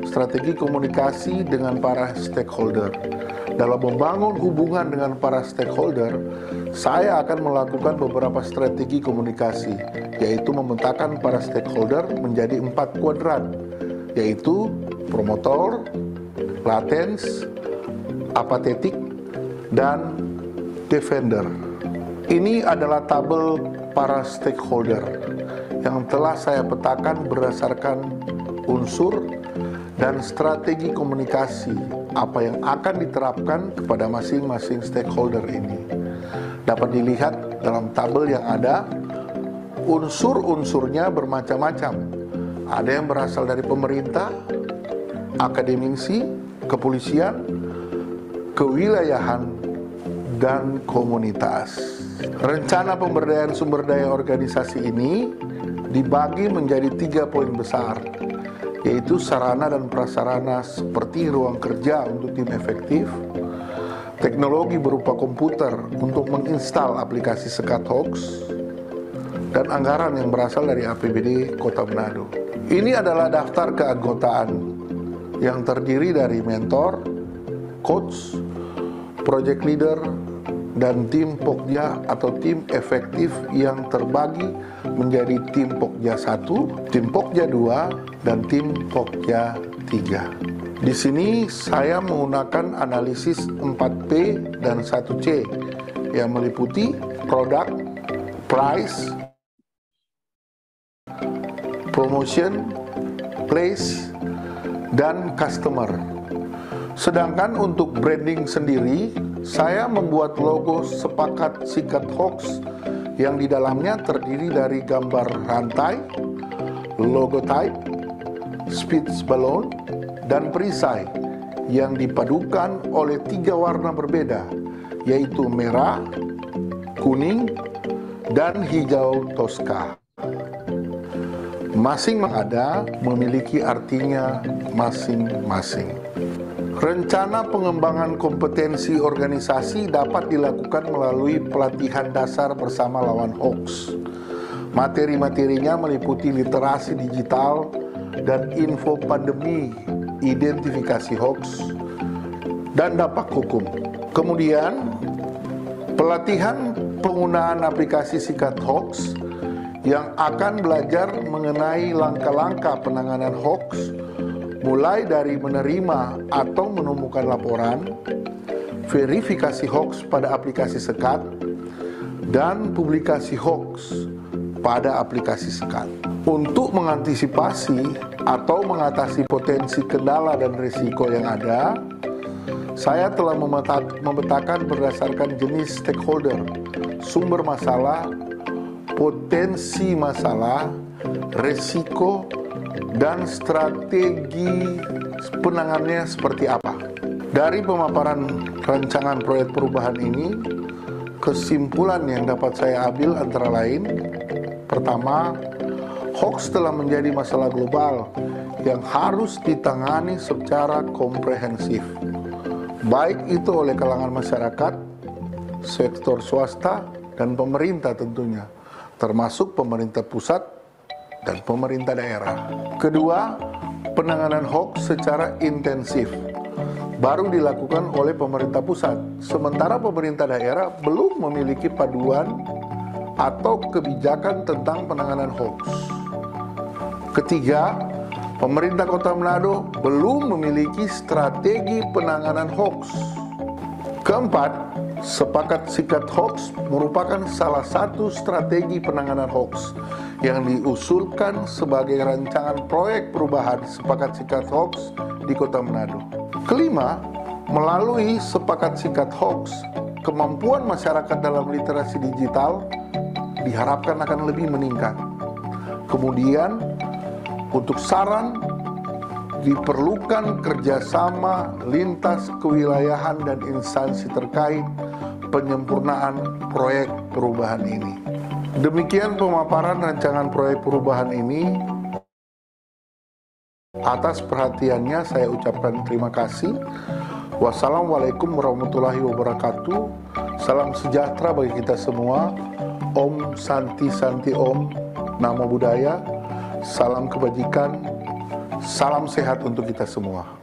strategi komunikasi dengan para stakeholder. Dalam membangun hubungan dengan para stakeholder, saya akan melakukan beberapa strategi komunikasi, yaitu memetakan para stakeholder menjadi 4 kuadran, yaitu promotor, latens, apatetik, dan defender. Ini adalah tabel para stakeholder yang telah saya petakan berdasarkan unsur dan strategi komunikasi apa yang akan diterapkan kepada masing-masing stakeholder ini. Dapat dilihat dalam tabel yang ada, unsur-unsurnya bermacam-macam. Ada yang berasal dari pemerintah, akademisi, kepolisian, kewilayahan, dan komunitas. Rencana pemberdayaan sumber daya organisasi ini dibagi menjadi 3 poin besar, yaitu sarana dan prasarana seperti ruang kerja untuk tim efektif, teknologi berupa komputer untuk menginstal aplikasi sekat hoax, dan anggaran yang berasal dari APBD Kota Manado. Ini adalah daftar keanggotaan yang terdiri dari mentor, coach, project leader, dan tim Pokja atau tim efektif yang terbagi menjadi tim Pokja 1, tim Pokja 2, dan tim Pokja 3. Di sini saya menggunakan analisis 4P dan 1C yang meliputi produk, price, promotion, place, dan customer. Sedangkan untuk branding sendiri, saya membuat logo Sepakat Sikat Hoax yang di dalamnya terdiri dari gambar rantai, logo type, speech balloon, dan perisai yang dipadukan oleh 3 warna berbeda, yaitu merah, kuning, dan hijau toska. Masing ada memiliki artinya masing-masing. Rencana pengembangan kompetensi organisasi dapat dilakukan melalui pelatihan dasar bersama lawan hoax. Materi-materinya meliputi literasi digital dan info pandemi, identifikasi hoax, dan dampak hukum. Kemudian, pelatihan penggunaan aplikasi Sikat Hoax yang akan belajar mengenai langkah-langkah penanganan hoax, mulai dari menerima atau menemukan laporan, verifikasi hoax pada aplikasi Sekat, dan publikasi hoax pada aplikasi Sekat. Untuk mengantisipasi atau mengatasi potensi kendala dan risiko yang ada, saya telah memetakan berdasarkan jenis stakeholder, sumber masalah, potensi masalah, risiko, dan strategi penanganannya seperti apa. Dari pemaparan rancangan proyek perubahan ini, kesimpulan yang dapat saya ambil antara lain, pertama, hoax telah menjadi masalah global yang harus ditangani secara komprehensif, baik itu oleh kalangan masyarakat, sektor swasta, dan pemerintah tentunya, termasuk pemerintah pusat dan pemerintah daerah. Kedua, penanganan hoax secara intensif baru dilakukan oleh pemerintah pusat, sementara pemerintah daerah belum memiliki paduan atau kebijakan tentang penanganan hoax. Ketiga, pemerintah Kota Manado belum memiliki strategi penanganan hoax. Keempat, Sepakat Sikat Hoax merupakan salah satu strategi penanganan hoax yang diusulkan sebagai rancangan proyek perubahan Sepakat Sikat Hoax di Kota Manado. Kelima, melalui Sepakat Sikat Hoax, kemampuan masyarakat dalam literasi digital diharapkan akan lebih meningkat. Kemudian, untuk saran, diperlukan kerjasama lintas kewilayahan dan instansi terkait penyempurnaan proyek perubahan ini. Demikian pemaparan rancangan proyek perubahan ini. Atas perhatiannya saya ucapkan terima kasih. Wassalamualaikum warahmatullahi wabarakatuh. Salam sejahtera bagi kita semua. Om Santi Santi Om, Namo Buddhaya. Salam kebajikan. Salam sehat untuk kita semua.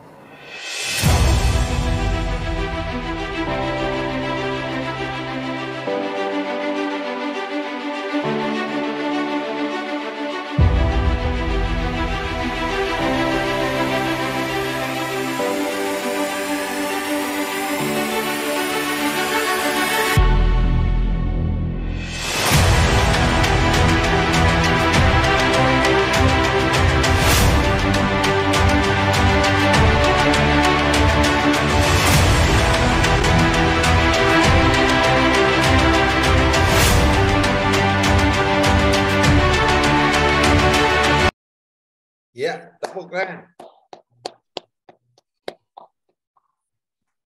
Ya, tepuk tangan.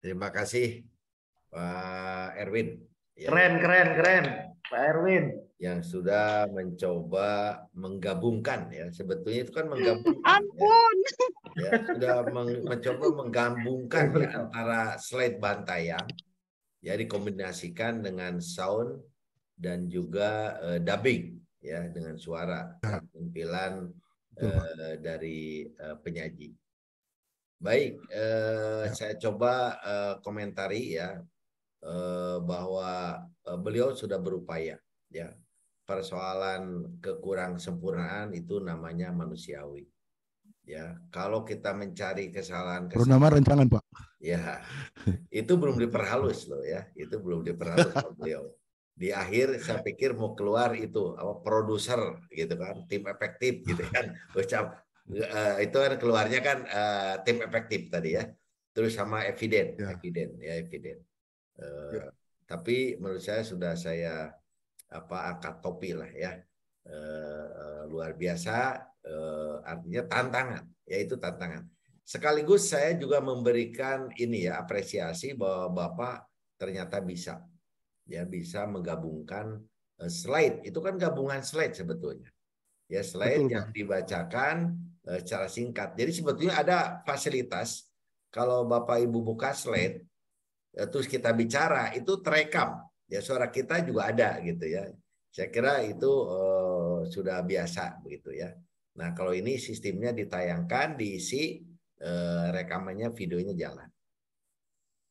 Terima kasih Pak Erwin. Ya, Keren, Pak Erwin. Yang sudah mencoba menggabungkan, ya sebetulnya itu kan menggabungkan. Ampun. Ya, sudah mencoba menggabungkan ya, antara slide bantayang, ya dikombinasikan dengan sound dan juga dubbing. ya dengan suara dan tampilan dari penyaji. Baik, saya coba komentari ya bahwa beliau sudah berupaya ya. Persoalan kekurang sempurnaan itu namanya manusiawi. Ya, kalau kita mencari kesalahan-kesalahan, nama rancangan Pak. Ya, itu belum diperhalus loh ya, itu belum diperhalus oleh beliau. Di akhir saya pikir mau keluar itu produser gitu kan, tim efektif gitu kan, itu kan keluarnya kan tim efektif tadi ya, terus sama eviden. Tapi menurut saya sudah saya angkat topi lah ya, luar biasa. Artinya tantangan, yaitu tantangan. Sekaligus saya juga memberikan ini ya apresiasi bahwa Bapak ternyata bisa menggabungkan slide. Itu kan gabungan slide sebetulnya. Ya, slide yang dibacakan secara singkat. Jadi sebetulnya ada fasilitas kalau Bapak Ibu buka slide terus kita bicara itu terekam. Ya, suara kita juga ada gitu ya. Saya kira itu sudah biasa begitu ya. Nah, kalau ini sistemnya ditayangkan, diisi, rekamannya, videonya jalan.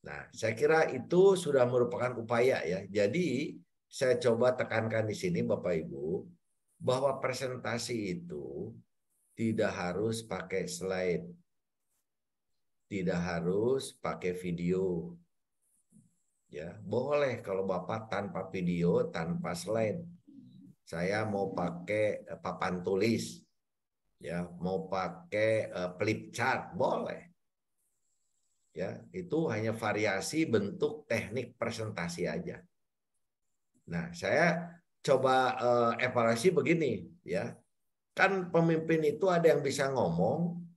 Nah, saya kira itu sudah merupakan upaya ya. Jadi, saya coba tekankan di sini Bapak Ibu, bahwa presentasi itu tidak harus pakai slide. Tidak harus pakai video. Ya, boleh kalau Bapak tanpa video, tanpa slide. Saya mau pakai papan tulis. Ya, mau pakai flip chart boleh. Ya, itu hanya variasi bentuk teknik presentasi aja. Nah, saya coba evaluasi begini, ya. Kan pemimpin itu ada yang bisa ngomong,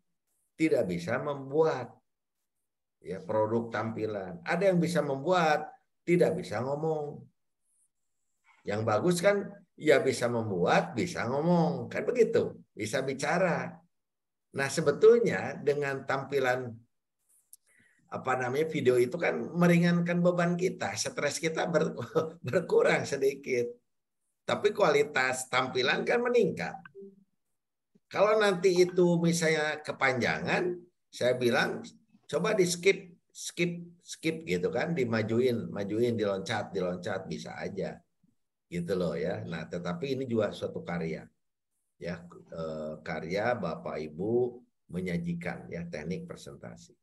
tidak bisa membuat ya produk tampilan. Ada yang bisa membuat, tidak bisa ngomong. Yang bagus kan ya bisa membuat, bisa ngomong, kan begitu, bisa bicara. Nah, sebetulnya dengan tampilan video itu kan meringankan beban kita, stres kita berkurang sedikit. Tapi kualitas tampilan kan meningkat. Kalau nanti itu misalnya kepanjangan, saya bilang coba di skip gitu kan, majuin, diloncat bisa aja. Gitu loh ya. Nah, tetapi ini juga suatu karya. Ya, karya Bapak Ibu menyajikan ya teknik presentasi.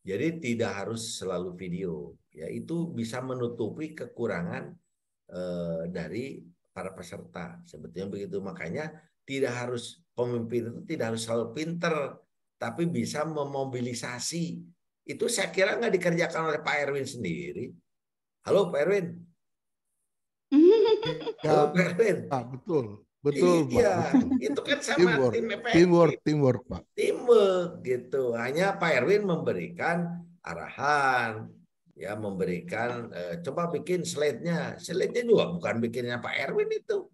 Jadi tidak harus selalu video. Ya, itu bisa menutupi kekurangan dari para peserta. Sebetulnya begitu. Makanya pemimpin itu tidak harus selalu pinter, tapi bisa memobilisasi. Itu saya kira nggak dikerjakan oleh Pak Erwin sendiri. Halo Pak Erwin. Ya, betul, iya, Pak. itu kan sama teamwork, Pak. Teamwork gitu. Hanya Pak Erwin memberikan arahan, ya memberikan coba bikin slide-nya. Slide-nya juga bukan bikinnya Pak Erwin itu,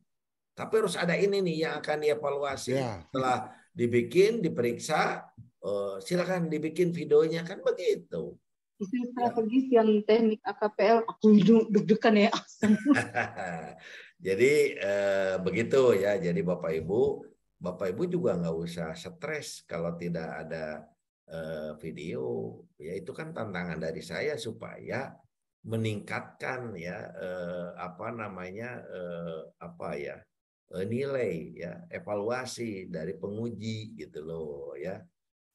tapi harus ada ini nih yang akan dievaluasi. Ya. Setelah dibikin, diperiksa, silakan dibikin videonya, kan begitu. Strategis yang teknik AKPL aku deg-degan ya. Jadi begitu ya. Jadi Bapak Ibu juga nggak usah stres kalau tidak ada video. Ya itu kan tantangan dari saya supaya meningkatkan ya nilai ya evaluasi dari penguji gitu loh ya.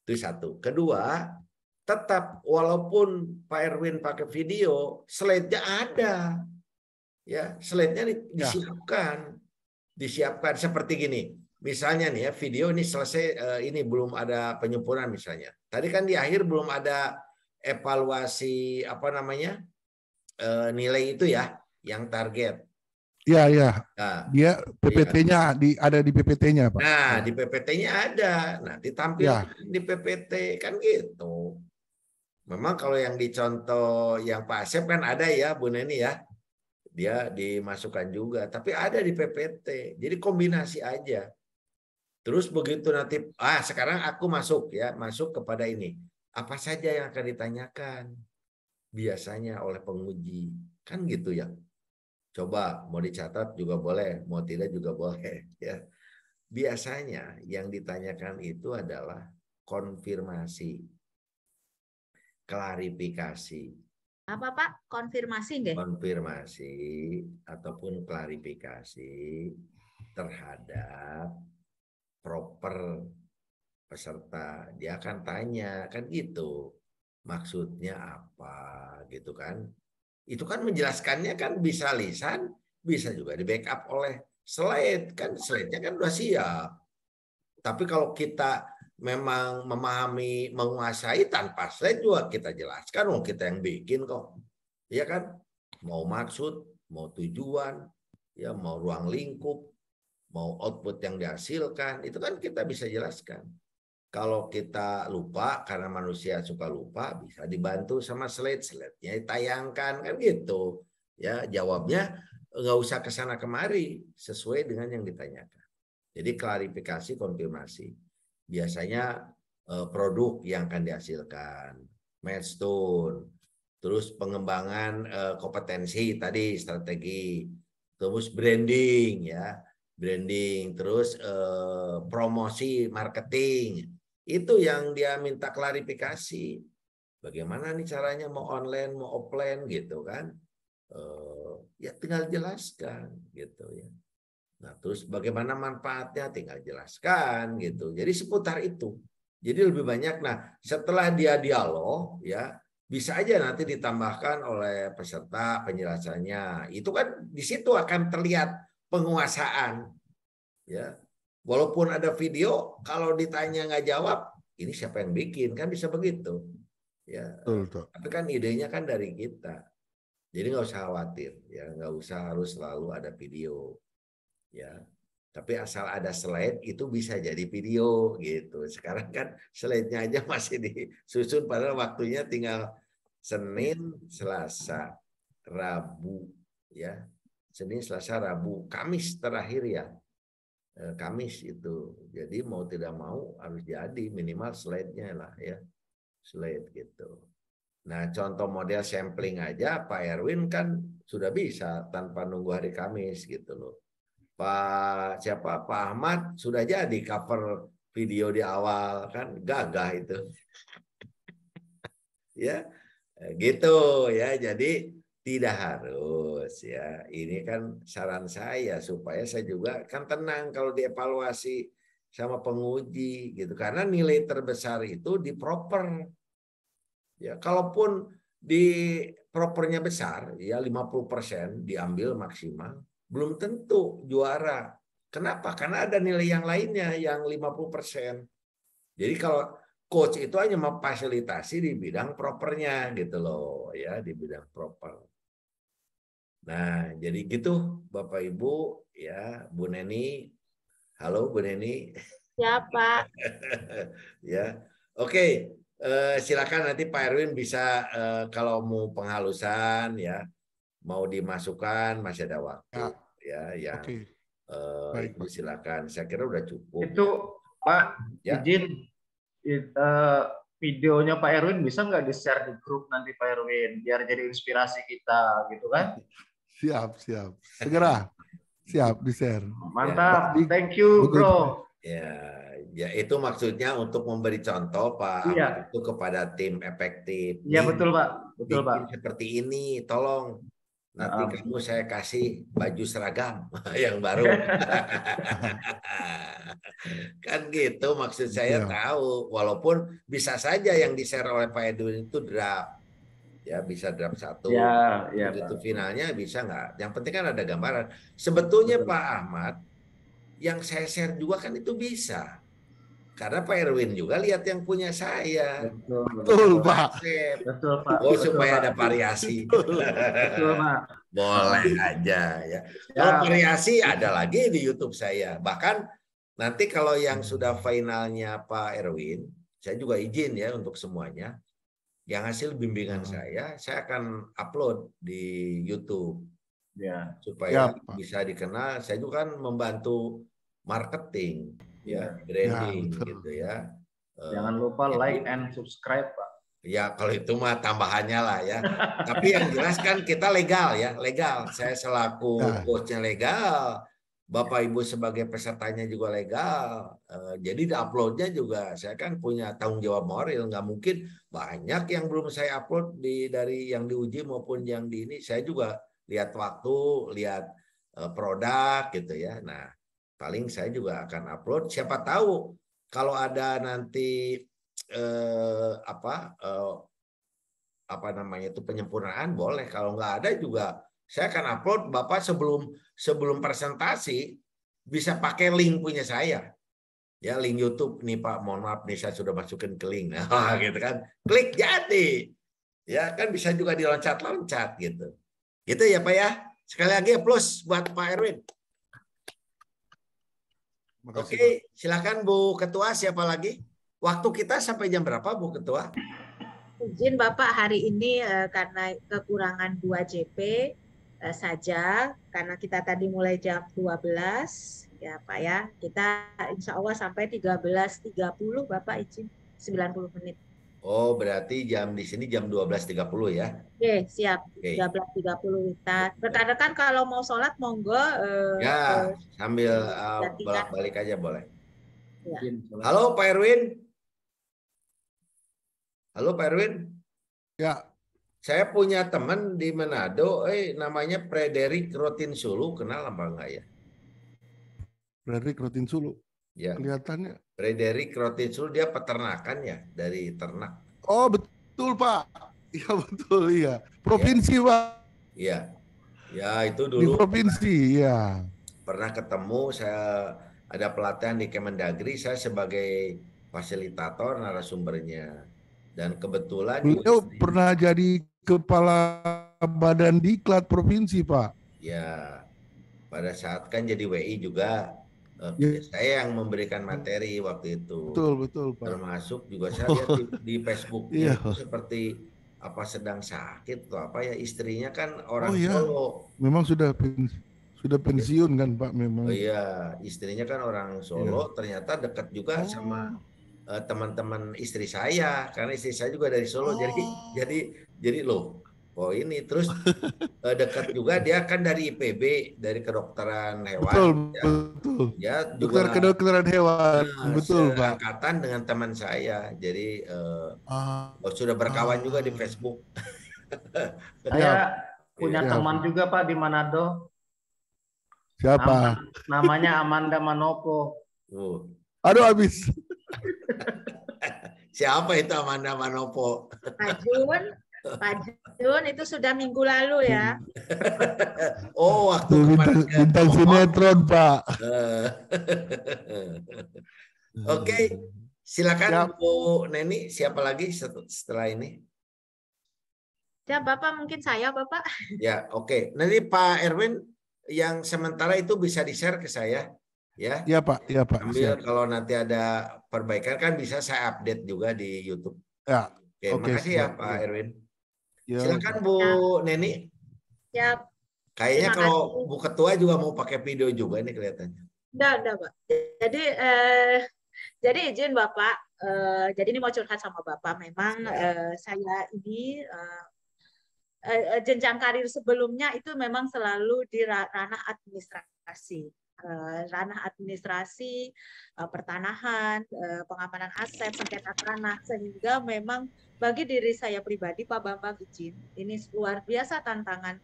Itu satu. Kedua, tetap walaupun Pak Erwin pakai video, slide-nya ada. Ya, slide-nya disiapkan seperti gini. Misalnya nih ya, video ini selesai, ini belum ada penyempurnaan misalnya. Tadi kan di akhir belum ada evaluasi nilai itu ya, yang target. Iya. Nah, dia PPT-nya ada di PPT-nya, Pak. Nah, di PPT-nya ada. Nah, ditampilkan di PPT kan gitu. Memang kalau yang dicontoh yang Pak Asep kan ada ya, Bu Neni ya. Dia dimasukkan juga, tapi ada di PPT. Jadi kombinasi aja. Terus begitu nanti, sekarang aku masuk kepada ini. Apa saja yang akan ditanyakan? Biasanya oleh penguji. Kan gitu ya. Coba mau dicatat juga boleh, mau tidak juga boleh. Ya, biasanya yang ditanyakan itu adalah konfirmasi, klarifikasi. Apa Pak? Konfirmasi nggih? Konfirmasi ataupun klarifikasi terhadap proper peserta. Dia akan tanya, kan gitu. Maksudnya apa gitu kan. Itu kan menjelaskannya kan bisa lisan, bisa juga di backup oleh slide. Kan slide-nya kan udah siap. Tapi kalau kita memang memahami, menguasai tanpa slide juga kita jelaskan, oh kita yang bikin kok. Iya kan? Mau maksud, mau tujuan, ya mau ruang lingkup, mau output yang dihasilkan, itu kan kita bisa jelaskan. Kalau kita lupa, karena manusia suka lupa, bisa dibantu sama slide-nya ditayangkan, kan gitu. Ya, jawabnya nggak usah kesana kemari, sesuai dengan yang ditanyakan. Jadi klarifikasi, konfirmasi. Biasanya produk yang akan dihasilkan, milestone, terus pengembangan kompetensi tadi, strategi, terus branding ya, branding, terus promosi, marketing. Itu yang dia minta klarifikasi. Bagaimana nih caranya, mau online, mau offline gitu kan? Ya tinggal jelaskan gitu ya. Nah, terus bagaimana manfaatnya tinggal jelaskan gitu. Jadi seputar itu. Jadi lebih banyak. Nah, setelah dia dialog ya, bisa aja nanti ditambahkan oleh peserta penjelasannya. Itu kan di situ akan terlihat penguasaan. Ya. Walaupun ada video, kalau ditanya nggak jawab, ini siapa yang bikin, kan bisa begitu. Ya. Tapi kan idenya kan dari kita. Jadi nggak usah khawatir, ya nggak usah harus selalu ada video. Ya, tapi asal ada slide itu bisa jadi video gitu. Sekarang kan slide-nya aja masih disusun, padahal waktunya tinggal Senin, Selasa, Rabu, ya. Senin, Selasa, Rabu, Kamis terakhir ya. Kamis itu. Jadi mau tidak mau harus jadi minimal slide-nya lah ya. Slide gitu. Nah, contoh model sampling aja Pak Erwin kan sudah bisa tanpa nunggu hari Kamis gitu loh. Pak Ahmad sudah jadi cover video di awal, kan gagah itu. Ya, gitu ya. Jadi tidak harus ya. Ini kan saran saya supaya saya juga kan tenang kalau dievaluasi sama penguji gitu. Karena nilai terbesar itu di proper. Ya, kalaupun di propernya besar ya 50% diambil maksimal, belum tentu juara. Kenapa? Karena ada nilai yang lainnya yang 50%. Jadi kalau coach itu hanya memfasilitasi di bidang propernya gitu loh ya, di bidang proper. Nah, jadi gitu Bapak Ibu ya, Bu Neni. Halo Bu Neni. Ya, Pak. Ya. Oke, silakan nanti Pak Erwin bisa kalau mau penghalusan ya, mau dimasukkan masih ada waktu ya yang itu silakan. Saya kira udah cukup. Itu Pak ya. Izin videonya Pak Erwin bisa nggak di-share di grup nanti Pak Erwin biar jadi inspirasi kita gitu kan? Siap. Segera. Siap di-share. Mantap. Thank you, Bro. Ya itu maksudnya untuk memberi contoh Pak Ahmad itu kepada tim efektif. Iya betul Pak, betul Pak. Seperti ini, tolong nanti kamu saya kasih baju seragam yang baru. Kan gitu maksud saya tahu. Walaupun bisa saja yang di-share oleh Pak Edwin itu draft. Ya bisa draft 1. Itu finalnya bisa nggak? Yang penting kan ada gambaran. Sebetulnya Pak Ahmad, yang saya share juga kan itu bisa. Karena Pak Erwin juga lihat yang punya saya. Betul Pak. Betul Pak. Oh supaya ada variasi. Betul Pak. Boleh aja ya. Kalau variasi ada lagi di YouTube saya. Bahkan nanti kalau yang sudah finalnya Pak Erwin, saya juga izin ya untuk semuanya. Yang hasil bimbingan saya akan upload di YouTube. Ya. Supaya bisa dikenal. Saya juga kan membantu marketing. Ya, branding gitu ya. Jangan lupa like and subscribe Pak. Ya kalau itu mah tambahannya lah ya. Tapi yang jelas kan kita legal ya, legal. Saya selaku coachnya legal, Bapak Ibu sebagai pesertanya juga legal. Jadi di uploadnya juga saya kan punya tanggung jawab moral. Nggak mungkin banyak yang belum saya upload dari yang diuji maupun yang di ini. Saya juga lihat waktu, lihat produk gitu ya. Nah paling saya juga akan upload. Siapa tahu kalau ada nanti apa namanya itu penyempurnaan boleh, kalau nggak ada juga saya akan upload. Bapak sebelum presentasi bisa pakai link punya saya ya, link YouTube nih Pak, mohon maaf nih saya sudah masukin ke link, nah gitu kan, klik jadi ya kan, bisa juga diloncat-loncat gitu ya Pak ya. Sekali lagi plus buat Pak Erwin. Oke, silakan Bu Ketua, siapa lagi? Waktu kita sampai jam berapa Bu Ketua? Izin Bapak hari ini karena kekurangan 2 JP saja, karena kita tadi mulai jam 12 ya Pak ya, kita insya Allah sampai 13.30 Bapak izin 90 menit. Oh berarti jam di sini jam 12.30 ya? Oke siap, 13.30 kita. Rekan-rekan kalau mau sholat monggo. Ya sambil bolak-balik aja boleh. Ya. Halo Pak Erwin. Halo Pak Erwin. Ya. Saya punya teman di Manado, namanya Frederick Rotinsulu, kenal apa enggak ya? Frederick Rotinsulu. Ya. Kelihatannya. Frederick Rotinsulu, dia peternakan ya, dari ternak. Oh betul Pak. Iya betul, iya. Provinsi ya. Pak. Iya. Ya itu dulu. Di provinsi, ya. Pernah ketemu, saya ada pelatihan di Kemendagri, saya sebagai fasilitator narasumbernya. Dan kebetulan beliau pernah jadi kepala badan diklat provinsi Pak. Ya, pada saat kan jadi WI juga, saya yang memberikan materi waktu itu. Betul Pak. Termasuk juga saya lihat di Facebooknya itu seperti apa sedang sakit atau apa ya, istrinya kan orang Solo. Memang sudah pensiun kan Pak memang. Oh iya, istrinya kan orang Solo, ternyata dekat juga sama teman-teman istri saya, karena istri saya juga dari Solo. Jadi loh, oh ini terus dekat juga, dia kan dari IPB, dari kedokteran hewan. Betul. Ya dokter kedokteran hewan, betul Pak. Angkatan dengan teman saya, jadi sudah berkawan juga di Facebook. Saya punya teman juga Pak di Manado. Siapa? Namanya Amanda Manopo. Aduh habis. Siapa itu Amanda Manopo? Pak Jun itu sudah minggu lalu ya. Oh waktu bintang sinetron Pak. Oke, silakan Bu Neni. Siapa lagi setelah ini? Ya Bapak, mungkin saya Bapak. Ya oke. Nanti Pak Erwin yang sementara itu bisa di-share ke saya. Ya. Iya Pak, iya Pak. Ambil kalau nanti ada perbaikan kan bisa saya update juga di YouTube. Ya. Oke, makasih ya Pak Erwin. Ya, silakan Bu Neni. Siap. Kayaknya kalau Bu Ketua juga mau pakai video juga ini kelihatannya. Enggak Pak. Jadi izin Bapak, jadi ini mau curhat sama Bapak. Memang saya ini jenjang karir sebelumnya itu memang selalu di ranah administrasi. Ranah administrasi, pertanahan, pengamanan aset, sengketa tanah, sehingga memang bagi diri saya pribadi, Pak Bambang izin, ini luar biasa tantangan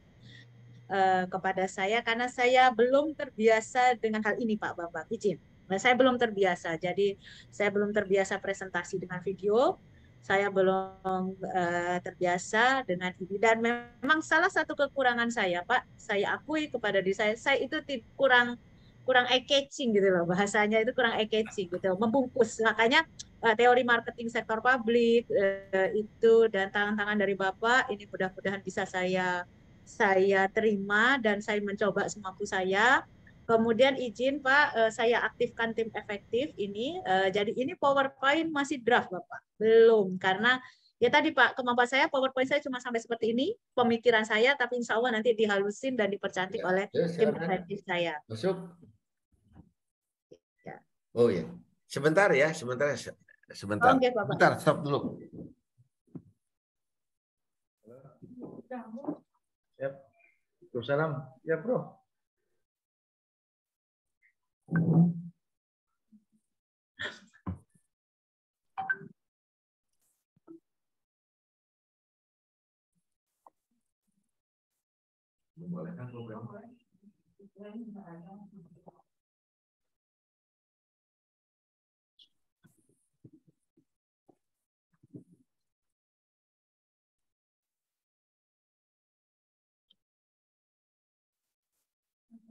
kepada saya karena saya belum terbiasa dengan hal ini, Pak Bambang izin. Nah, saya belum terbiasa, jadi saya belum terbiasa presentasi dengan video, saya belum terbiasa dengan ini, dan memang salah satu kekurangan saya, Pak, saya akui kepada diri saya itu kurang eye-catching gitu loh, bahasanya itu kurang eye-catching gitu, membungkus. Makanya teori marketing sektor publik itu dan tantangan dari Bapak ini mudah-mudahan bisa saya terima dan saya mencoba semampu saya. Kemudian izin Pak, saya aktifkan tim efektif ini. Jadi ini PowerPoint masih draft Bapak, belum, karena ya tadi Pak, kemampuan saya PowerPoint saya cuma sampai seperti ini, pemikiran saya, tapi insya Allah nanti dihalusin dan dipercantik oleh tim efektif saya. Masuk. Ya. Oh ya, sebentar ya, sebentar. Oke, Bapak. Sebentar, stop dulu. Siap. Salam. Ya, Bro. Membolehkan program.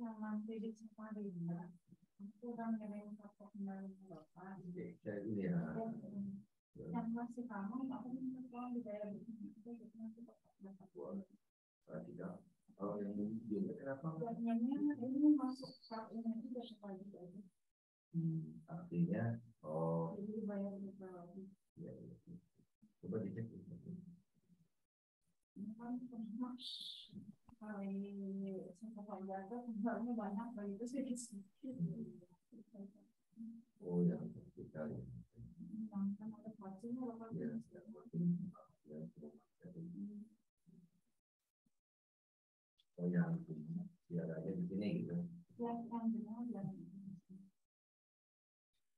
Yang masih kamu, aku minta tolong dibayar Kalau yang mungkin kenapa? Ini masuk saat ini juga sekali aja. Artinya, oh. Jadi dibayar berapa lagi? Ya, coba dicek. Ini kan pernah kali sekolah jaga sebenarnya banyak kali itu sedikit. Oh ya, sekali. Kan ada pasiennya apa? Ya, oh yang siarannya di sini gitu. Ya, kan benar ya.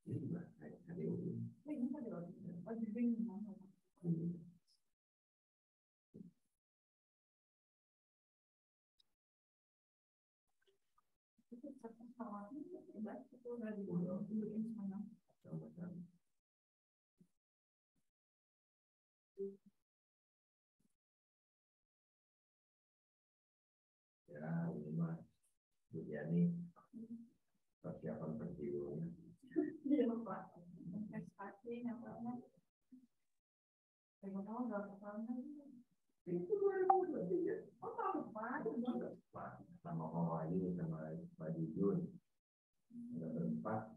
Ini juga ada Ini ada. Oh, jadi gimana? Ya, ini mah Bu Yani persiapan pensiunnya. Iya, Pak. SKT namanya. Saya tahu enggak apa-apa. Itu 2023. Oh, tahu, Pak. Sama Om Ayu sama Pak Jujun. Ada berempat.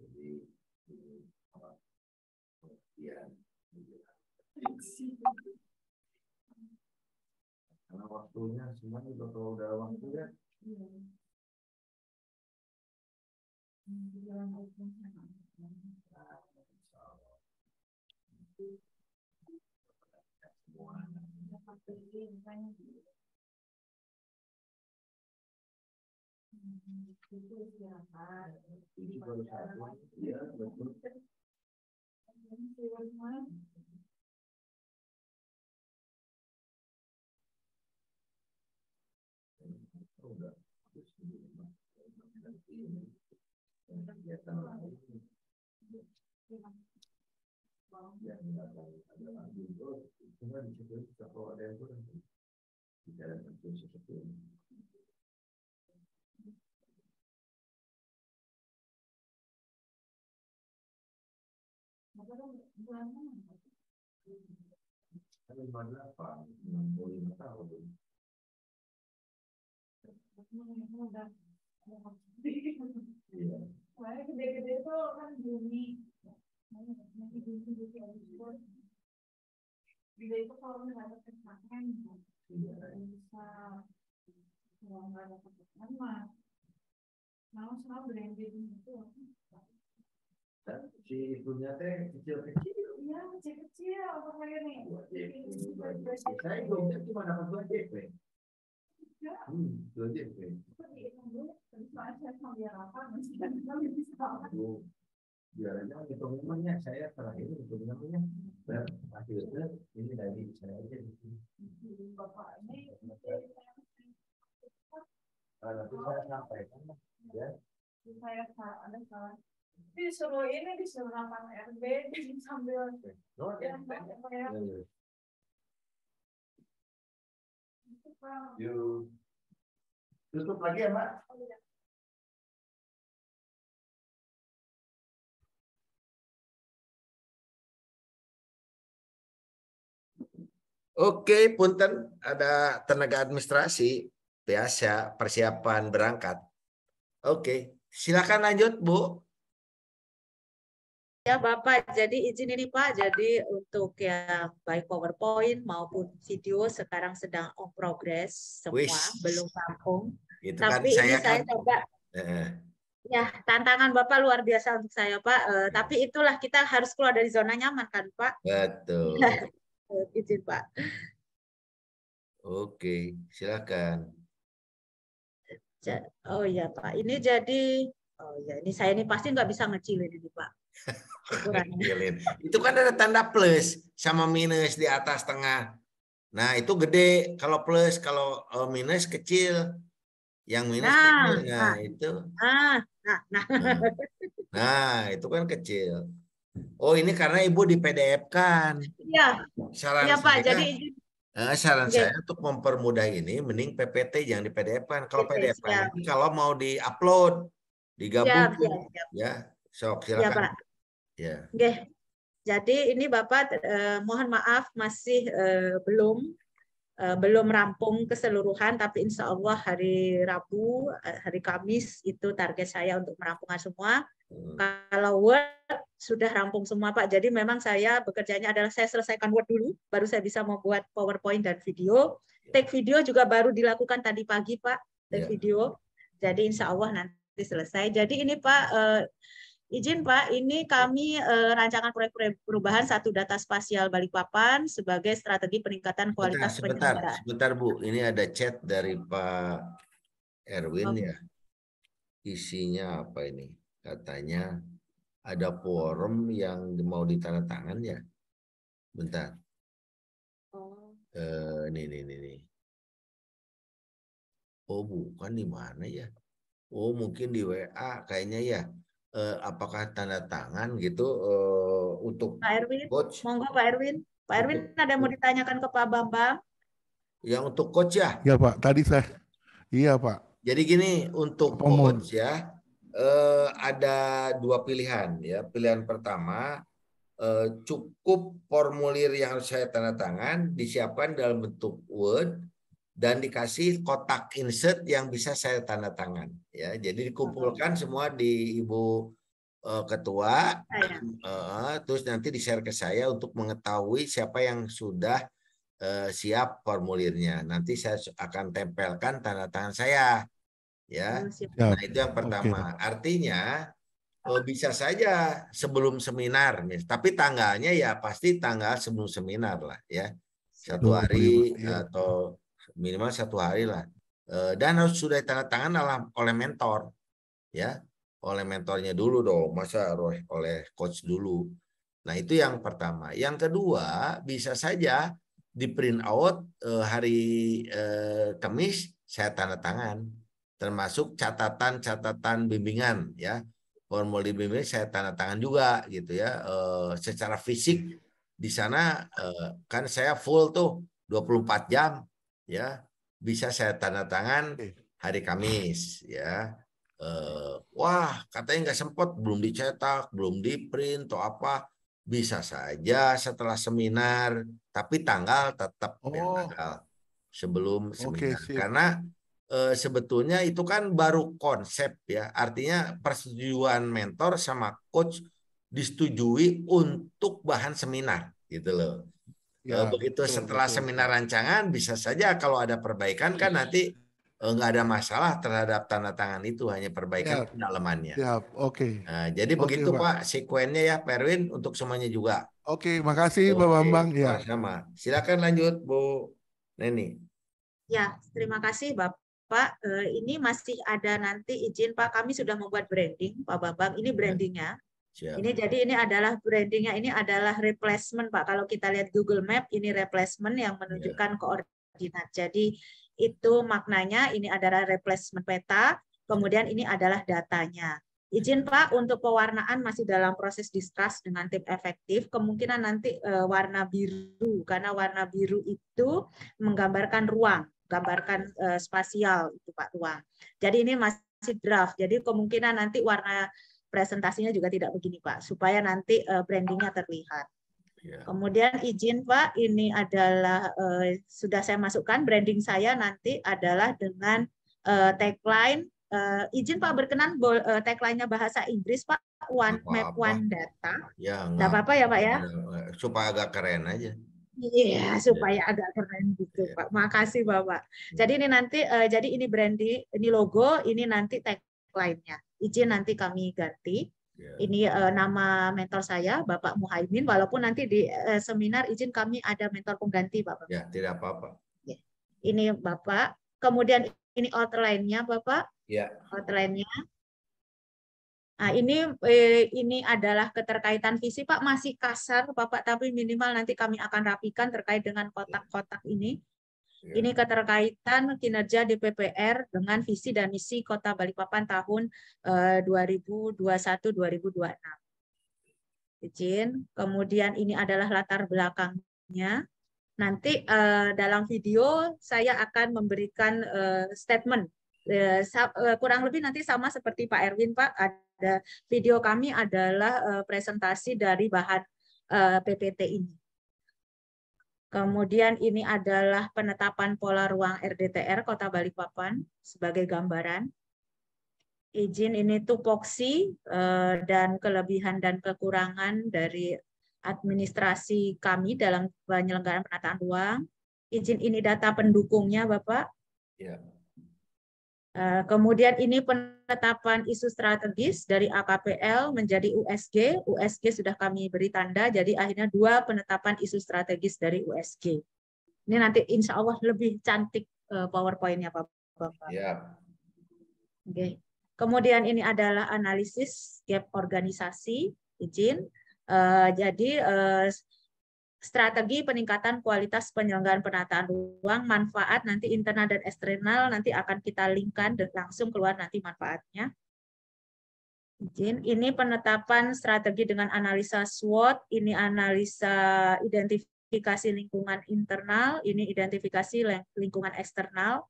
Jadi ini pengertian. Karena waktunya semuanya juga kalau udah waktu ya. Ini baru satu, ya betul. Udah kegiatan lain yang ada lagi itu cuma di situ kalau ada yang kurang bicara tentang seperti ini. Ada 58, 65 tahun. Iya. Soalnya gede-gede itu kan Juni. Gede itu kalau nggak ada PKM, bisa kalau nggak ada PKM mah mau selalu branded itu. Dan si ibunya teh kecil-kecil. Iya, kecil-kecil apa kayak nih? Saya belum cuma dapat 2 JP. 2 JP. Biar aja hitung namanya saya terakhir hitung namanya dan akhirnya ini dari saya aja di sini. Bapak ini nanti saya sampaikan ya. Saya ada salah. Disuruh ini disuruh nama RB sambil Yuk. Tutup lagi ya, Mbak. Oke, punten ada tenaga administrasi biasa persiapan berangkat. Oke, silakan lanjut, Bu. Ya Bapak, jadi izin ini Pak, jadi untuk yang baik PowerPoint maupun video sekarang sedang on progress semua, belum rampung. Itu tapi kan ini saya coba, ya tantangan Bapak luar biasa untuk saya Pak, tapi itulah kita harus keluar dari zona nyaman kan Pak. Betul. Izin Pak. Oke, silakan. Oh iya Pak, ini jadi, oh ya ini saya ini pasti nggak bisa ngecilin ini Pak. Ngecilin. Itu kan ada tanda plus sama minus di atas tengah. Nah itu gede kalau plus, kalau minus kecil. Yang minus kecil. Nah itu. Nah itu kan kecil. Oh ini karena Ibu di PDF-kan. Iya. Iya Pak, jadi saran saya untuk mempermudah ini, mending PPT jangan di PDF-kan. Kalau PDF-kan ini kalau mau di-upload, digabung, ya, sok silakan. Ya Pak. Ya. Oke. Jadi ini Bapak mohon maaf masih belum rampung keseluruhan, tapi insya Allah hari Rabu, hari Kamis itu target saya untuk merampungkan semua. Kalau Word sudah rampung semua Pak. Jadi memang saya bekerjanya adalah saya selesaikan Word dulu, baru saya bisa membuat PowerPoint dan video. Take video juga baru dilakukan tadi pagi Pak, take video. Jadi insya Allah nanti selesai. Jadi ini Pak, izin Pak, ini kami rancangan proyek perubahan satu data spasial Balikpapan sebagai strategi peningkatan kualitas penyelenggaraan. Sebentar Bu, ini ada chat dari Pak Erwin ya. Isinya apa ini? Katanya ada forum yang mau ditandatangan ya. Bentar. Nih. Oh bukan, di mana ya? Oh mungkin di WA kayaknya ya. Apakah tanda tangan gitu untuk Pak Erwin? coach? Monggo Pak Erwin. Pak Erwin ada mau ditanyakan ke Pak Bambang? Yang untuk coach ya? Iya Pak, tadi saya. Iya Pak. Jadi gini, untuk coach ya, ada dua pilihan ya. Pilihan pertama, cukup formulir yang harus saya tanda tangan disiapkan dalam bentuk Word dan dikasih kotak insert yang bisa saya tanda tangan ya. Jadi dikumpulkan semua di Ibu Ketua, terus nanti di-share ke saya untuk mengetahui siapa yang sudah siap formulirnya. Nanti saya akan tempelkan tanda tangan saya ya. Nah itu yang pertama. Artinya bisa saja sebelum seminar, tapi tanggalnya ya pasti tanggal sebelum seminar lah ya, 1 hari atau minimal 1 hari lah, dan harus sudah tanda tangan oleh mentor ya, oleh mentornya dulu dong, masa oleh coach dulu. Nah itu yang pertama. Yang kedua bisa saja di print out hari Kamis saya tanda tangan, termasuk catatan bimbingan ya. Formulir bimbingan saya tanda tangan juga gitu ya. Secara fisik di sana kan saya full tuh 24 jam ya. Bisa saya tanda tangan hari Kamis ya. Wah katanya nggak sempat, belum dicetak, belum di print atau apa. Bisa saja setelah seminar, tapi tanggal tetap yang tanggal sebelum seminar. Karena sebetulnya itu kan baru konsep ya, artinya persetujuan mentor sama coach disetujui untuk bahan seminar gitu loh. Begitu setelah seminar rancangan bisa saja kalau ada perbaikan kan nanti nggak ada masalah terhadap tanda tangan itu, hanya perbaikan pendalamannya. Nah, jadi begitu Pak sekuennya ya Pak Erwin untuk semuanya juga. Makasih Pak Bambang ya. Sama. Silakan lanjut Bu Neni. Ya, terima kasih Bapak. Ini masih ada nanti izin Pak, kami sudah membuat branding Pak Bambang. Ini brandingnya. Ini jadi ini adalah brandingnya, ini adalah replacement Pak. Kalau kita lihat Google Map ini replacement yang menunjukkan koordinat. Jadi itu maknanya ini adalah replacement peta, kemudian ini adalah datanya. Izin Pak, untuk pewarnaan masih dalam proses discuss dengan tim efektif. Kemungkinan nanti warna biru, karena warna biru itu menggambarkan ruang, gambarkan spasial itu Pak, ruang. Jadi ini masih draft. Jadi kemungkinan nanti warna presentasinya juga tidak begini Pak, supaya nanti brandingnya terlihat. Kemudian izin Pak, ini adalah sudah saya masukkan branding saya nanti adalah dengan tagline. Izin Pak berkenan tagline-nya bahasa Inggris Pak, One Map One Data. Ya, nggak apa-apa ya Pak ya? Supaya agak keren aja. Iya, supaya agak keren gitu Pak. Makasih Bapak. Jadi ini nanti, jadi ini branding, ini logo, ini nanti tagline-nya. Izin nanti kami ganti. Ini nama mentor saya, Bapak Muhaimin. Walaupun nanti di seminar izin kami ada mentor pengganti, Bapak. Ya, tidak apa-apa. Ini Bapak. Kemudian ini outline-nya Bapak. Ya. Outline-nya. Nah, ini adalah keterkaitan visi Pak, masih kasar Bapak, tapi minimal nanti kami akan rapikan terkait dengan kotak-kotak ini. Ya. Ini keterkaitan kinerja DPPR dengan visi dan misi Kota Balikpapan tahun 2021-2026. Izin. Kemudian ini adalah latar belakangnya. Nanti dalam video saya akan memberikan statement. Kurang lebih nanti sama seperti Pak Erwin, Pak. Ada video kami adalah presentasi dari bahan PPT ini. Kemudian ini adalah penetapan pola ruang RDTR Kota Balikpapan sebagai gambaran. Izin ini tupoksi dan kelebihan dan kekurangan dari administrasi kami dalam penyelenggaraan penataan ruang. Izin ini data pendukungnya, Bapak. Ya. Kemudian ini penetapan isu strategis dari AKPL menjadi USG. USG sudah kami beri tanda, jadi akhirnya 2 penetapan isu strategis dari USG. Ini nanti insya Allah lebih cantik PowerPoint-nya, Bapak. Ya. Oke. Kemudian ini adalah analisis gap organisasi, izin. Jadi strategi peningkatan kualitas penyelenggaraan penataan ruang, manfaat nanti internal dan eksternal nanti akan kita linkkan dan langsung keluar nanti manfaatnya. Izin. Ini penetapan strategi dengan analisa SWOT, ini analisa identifikasi lingkungan internal, ini identifikasi lingkungan eksternal.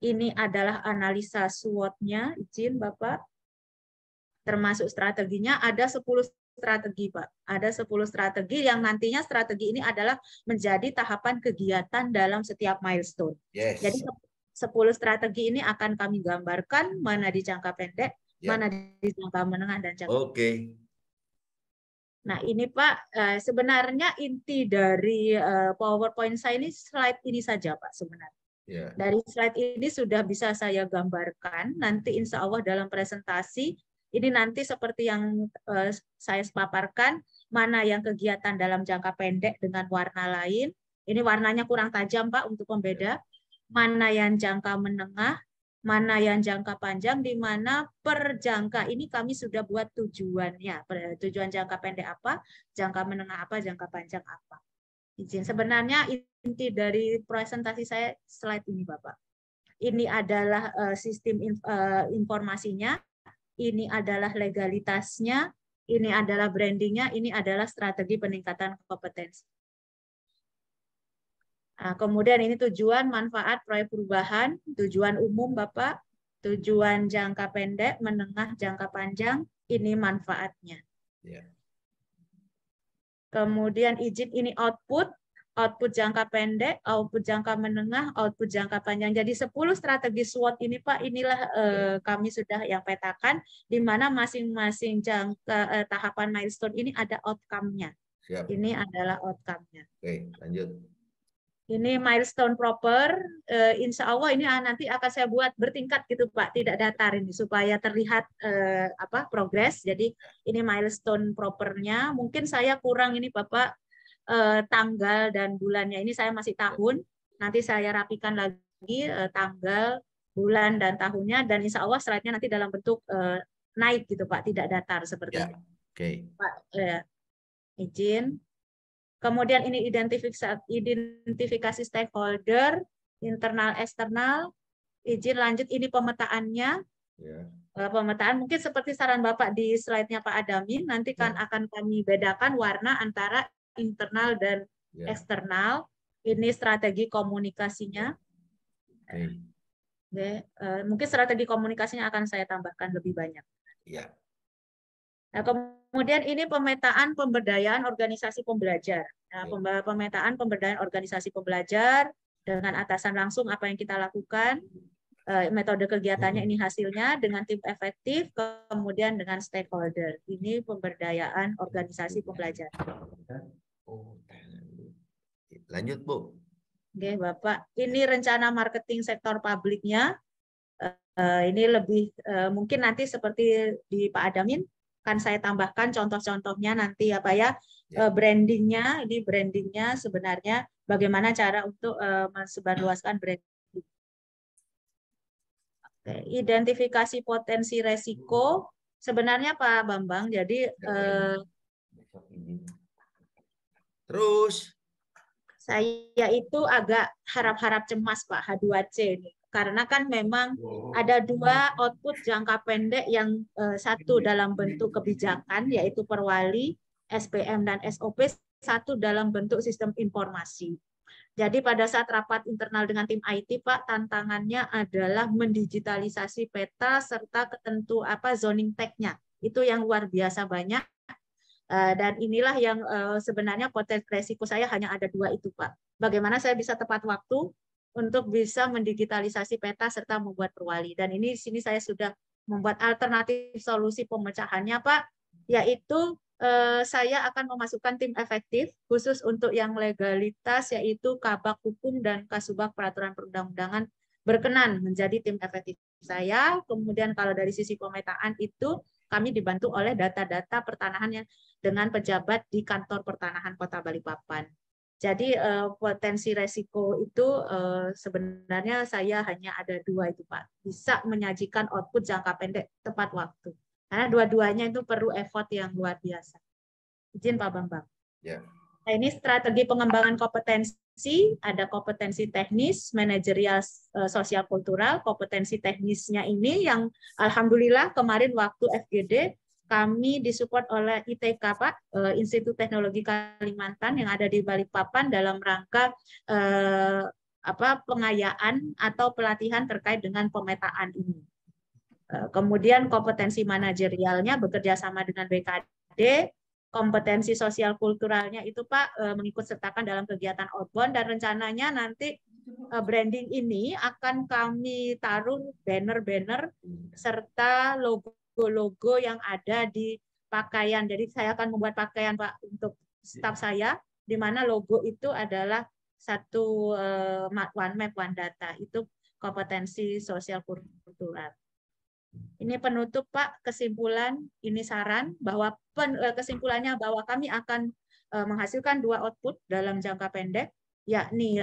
Ini adalah analisa SWOT-nya, izin Bapak. Termasuk strateginya ada 10 strategi, Pak. Ada 10 strategi yang nantinya strategi ini adalah menjadi tahapan kegiatan dalam setiap milestone. Yes. Jadi 10 strategi ini akan kami gambarkan mana di jangka pendek, mana di jangka menengah dan jangka. Oke. Nah, ini Pak, sebenarnya inti dari PowerPoint saya ini slide ini saja, Pak, sebenarnya. Yeah. Dari slide ini sudah bisa saya gambarkan. Nanti insya Allah dalam presentasi ini nanti seperti yang saya paparkan, mana yang kegiatan dalam jangka pendek dengan warna lain. Ini warnanya kurang tajam, Pak, untuk pembeda. Mana yang jangka menengah, mana yang jangka panjang, di mana per jangka ini kami sudah buat tujuannya. Tujuan jangka pendek apa, jangka menengah apa, jangka panjang apa. Izin. Sebenarnya inti dari presentasi saya slide ini, Bapak. Ini adalah sistem informasinya. Ini adalah legalitasnya, ini adalah brandingnya, ini adalah strategi peningkatan kompetensi. Nah, kemudian ini tujuan, manfaat, proyek perubahan, tujuan umum Bapak, tujuan jangka pendek, menengah, jangka panjang, ini manfaatnya. Yeah. Kemudian izin ini output jangka pendek, output jangka menengah, output jangka panjang. Jadi 10 strategi SWOT ini Pak, inilah kami sudah yang petakan, di mana masing-masing jangka tahapan milestone ini ada outcome-nya. Ini adalah outcome-nya. Oke, lanjut. Ini milestone proper, insya Allah ini nanti akan saya buat bertingkat gitu Pak, tidak datar ini supaya terlihat progres. Jadi ini milestone propernya. Mungkin saya kurang ini Bapak. Tanggal dan bulannya ini saya masih tahun, nanti saya rapikan lagi tanggal, bulan dan tahunnya, dan insya Allah slide-nya nanti dalam bentuk naik gitu Pak, tidak datar seperti ini. Oke. Pak, izin. Kemudian ini identifikasi stakeholder, internal eksternal, izin lanjut ini pemetaannya. Pemetaan mungkin seperti saran Bapak di slide-nya Pak Adamin, nanti kan akan kami bedakan warna antara internal dan eksternal. Ini strategi komunikasinya. Mungkin strategi komunikasinya akan saya tambahkan lebih banyak. Nah, kemudian ini pemetaan pemberdayaan organisasi pembelajar. Nah, pemetaan pemberdayaan organisasi pembelajar dengan atasan langsung apa yang kita lakukan. Metode kegiatannya ini hasilnya dengan tim efektif, kemudian dengan stakeholder. Ini pemberdayaan organisasi pembelajar. Lanjut, Bu. Oke, Bapak. Ini rencana marketing sektor publiknya. Ini lebih mungkin nanti seperti di Pak Adamin, kan saya tambahkan contoh-contohnya nanti apa ya. brandingnya. Ini brandingnya sebenarnya bagaimana cara untuk mensebarluaskan branding. Identifikasi potensi resiko sebenarnya Pak Bambang. Jadi terus saya itu agak harap-harap cemas Pak H2C ini. Karena kan memang ada dua output jangka pendek yang satu dalam bentuk kebijakan yaitu Perwali, SPM dan SOP, satu dalam bentuk sistem informasi. Jadi pada saat rapat internal dengan tim IT, Pak, tantangannya adalah mendigitalisasi peta serta zoning tag-nya. Itu yang luar biasa banyak. Dan inilah yang sebenarnya potensi resiko saya hanya ada dua itu, Pak. Bagaimana saya bisa tepat waktu untuk bisa mendigitalisasi peta serta membuat perwali. Dan ini di sini saya sudah membuat alternatif solusi pemecahannya, Pak, yaitu saya akan memasukkan tim efektif khusus untuk yang legalitas, yaitu Kabak Hukum dan Kasubag Peraturan Perundang-undangan berkenan menjadi tim efektif saya. Kemudian kalau dari sisi pemetaan itu kami dibantu oleh data-data pertanahan yang dengan pejabat di kantor pertanahan Kota Balikpapan. Jadi potensi resiko itu sebenarnya saya hanya ada dua itu Pak. Bisa menyajikan output jangka pendek tepat waktu. Karena dua-duanya itu perlu effort yang luar biasa. Izin Pak Bambang. Ya. Nah, ini strategi pengembangan kompetensi, ada kompetensi teknis, manajerial, sosial kultural. Kompetensi teknisnya ini yang alhamdulillah kemarin waktu FGD kami disupport oleh ITK Pak, Institut Teknologi Kalimantan yang ada di Balikpapan dalam rangka pengayaan atau pelatihan terkait dengan pemetaan ini. Kemudian kompetensi manajerialnya bekerja sama dengan BKD, kompetensi sosial kulturalnya itu Pak mengikut sertakan dalam kegiatan outbound, dan rencananya nanti branding ini akan kami taruh banner-banner serta logo-logo yang ada di pakaian. Jadi saya akan membuat pakaian Pak untuk staf saya, di mana logo itu adalah satu one map, one data. Itu kompetensi sosial kultural. Ini penutup Pak, kesimpulan, ini saran bahwa kesimpulannya bahwa kami akan menghasilkan dua output dalam jangka pendek, yakni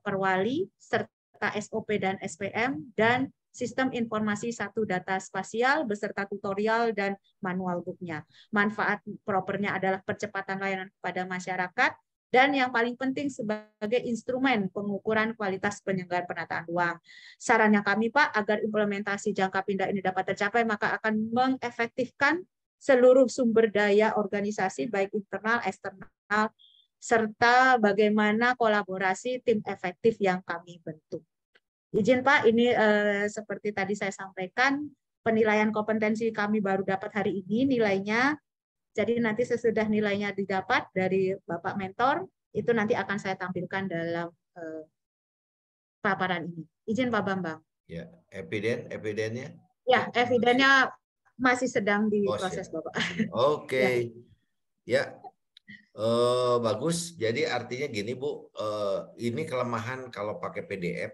Perwali serta SOP dan SPM, dan sistem informasi satu data spasial beserta tutorial dan manual booknya. Manfaat propernya adalah percepatan layanan kepada masyarakat, dan yang paling penting sebagai instrumen pengukuran kualitas penyelenggaraan penataan ruang. Sarannya kami Pak, agar implementasi jangka pindah ini dapat tercapai, maka akan mengefektifkan seluruh sumber daya organisasi, baik internal, eksternal, serta bagaimana kolaborasi tim efektif yang kami bentuk. Izin Pak, ini seperti tadi saya sampaikan, penilaian kompetensi kami baru dapat hari ini nilainya. Jadi nanti sesudah nilainya didapat dari Bapak Mentor, itu nanti akan saya tampilkan dalam paparan ini. Izin Pak Bambang. Ya, evidennya? Ya, evidennya masih sedang diproses Bapak. Oke. Ya, bagus. Jadi artinya gini Bu, ini kelemahan kalau pakai PDF,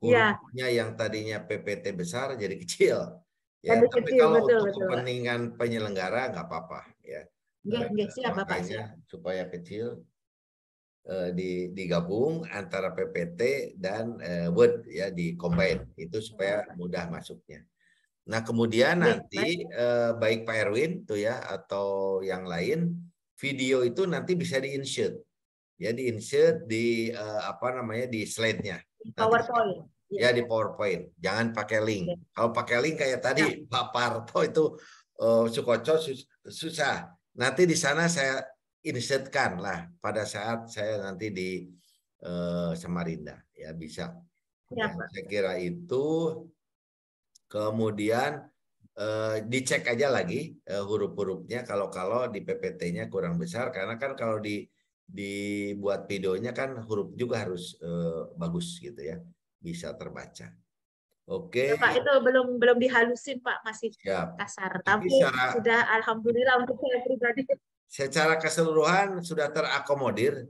hurufnya yang tadinya PPT besar jadi kecil. Ya, tapi kecil, kalau untuk kepentingan penyelenggara nggak apa-apa ya. Siap, Bapak, makanya supaya kecil digabung antara PPT dan Word ya, di combine itu supaya mudah masuknya. Nah kemudian nanti baik Pak Erwin tuh ya atau yang lain, video itu nanti bisa di-insert ya, di-insert di di slide-nya. PowerPoint. Ya di PowerPoint, jangan pakai link. Kalau pakai link kayak tadi Pak Parto itu Sukoco susah. Nanti di sana saya insertkan lah pada saat saya nanti di Samarinda ya bisa. Ya, saya kira itu. Kemudian dicek aja lagi huruf-hurufnya kalau di PPT-nya kurang besar, karena kan kalau dibuat videonya kan huruf juga harus bagus gitu ya, bisa terbaca. Oke. Ya, Pak, itu belum dihalusin Pak, masih kasar. Tapi sudah alhamdulillah untuk saya pribadi. Secara keseluruhan sudah terakomodir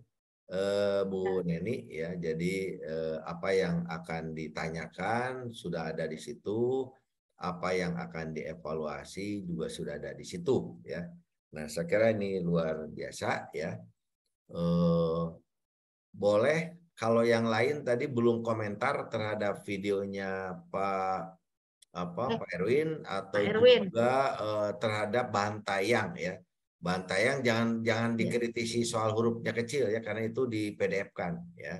Bu Neni ya. Jadi apa yang akan ditanyakan sudah ada di situ, apa yang akan dievaluasi juga sudah ada di situ ya. Nah, saya kira ini luar biasa ya. Boleh kalau yang lain tadi belum komentar terhadap videonya Pak Erwin atau juga terhadap bahan tayang ya. Bahan tayang jangan dikritisi soal hurufnya kecil ya, karena itu di PDF-kan ya.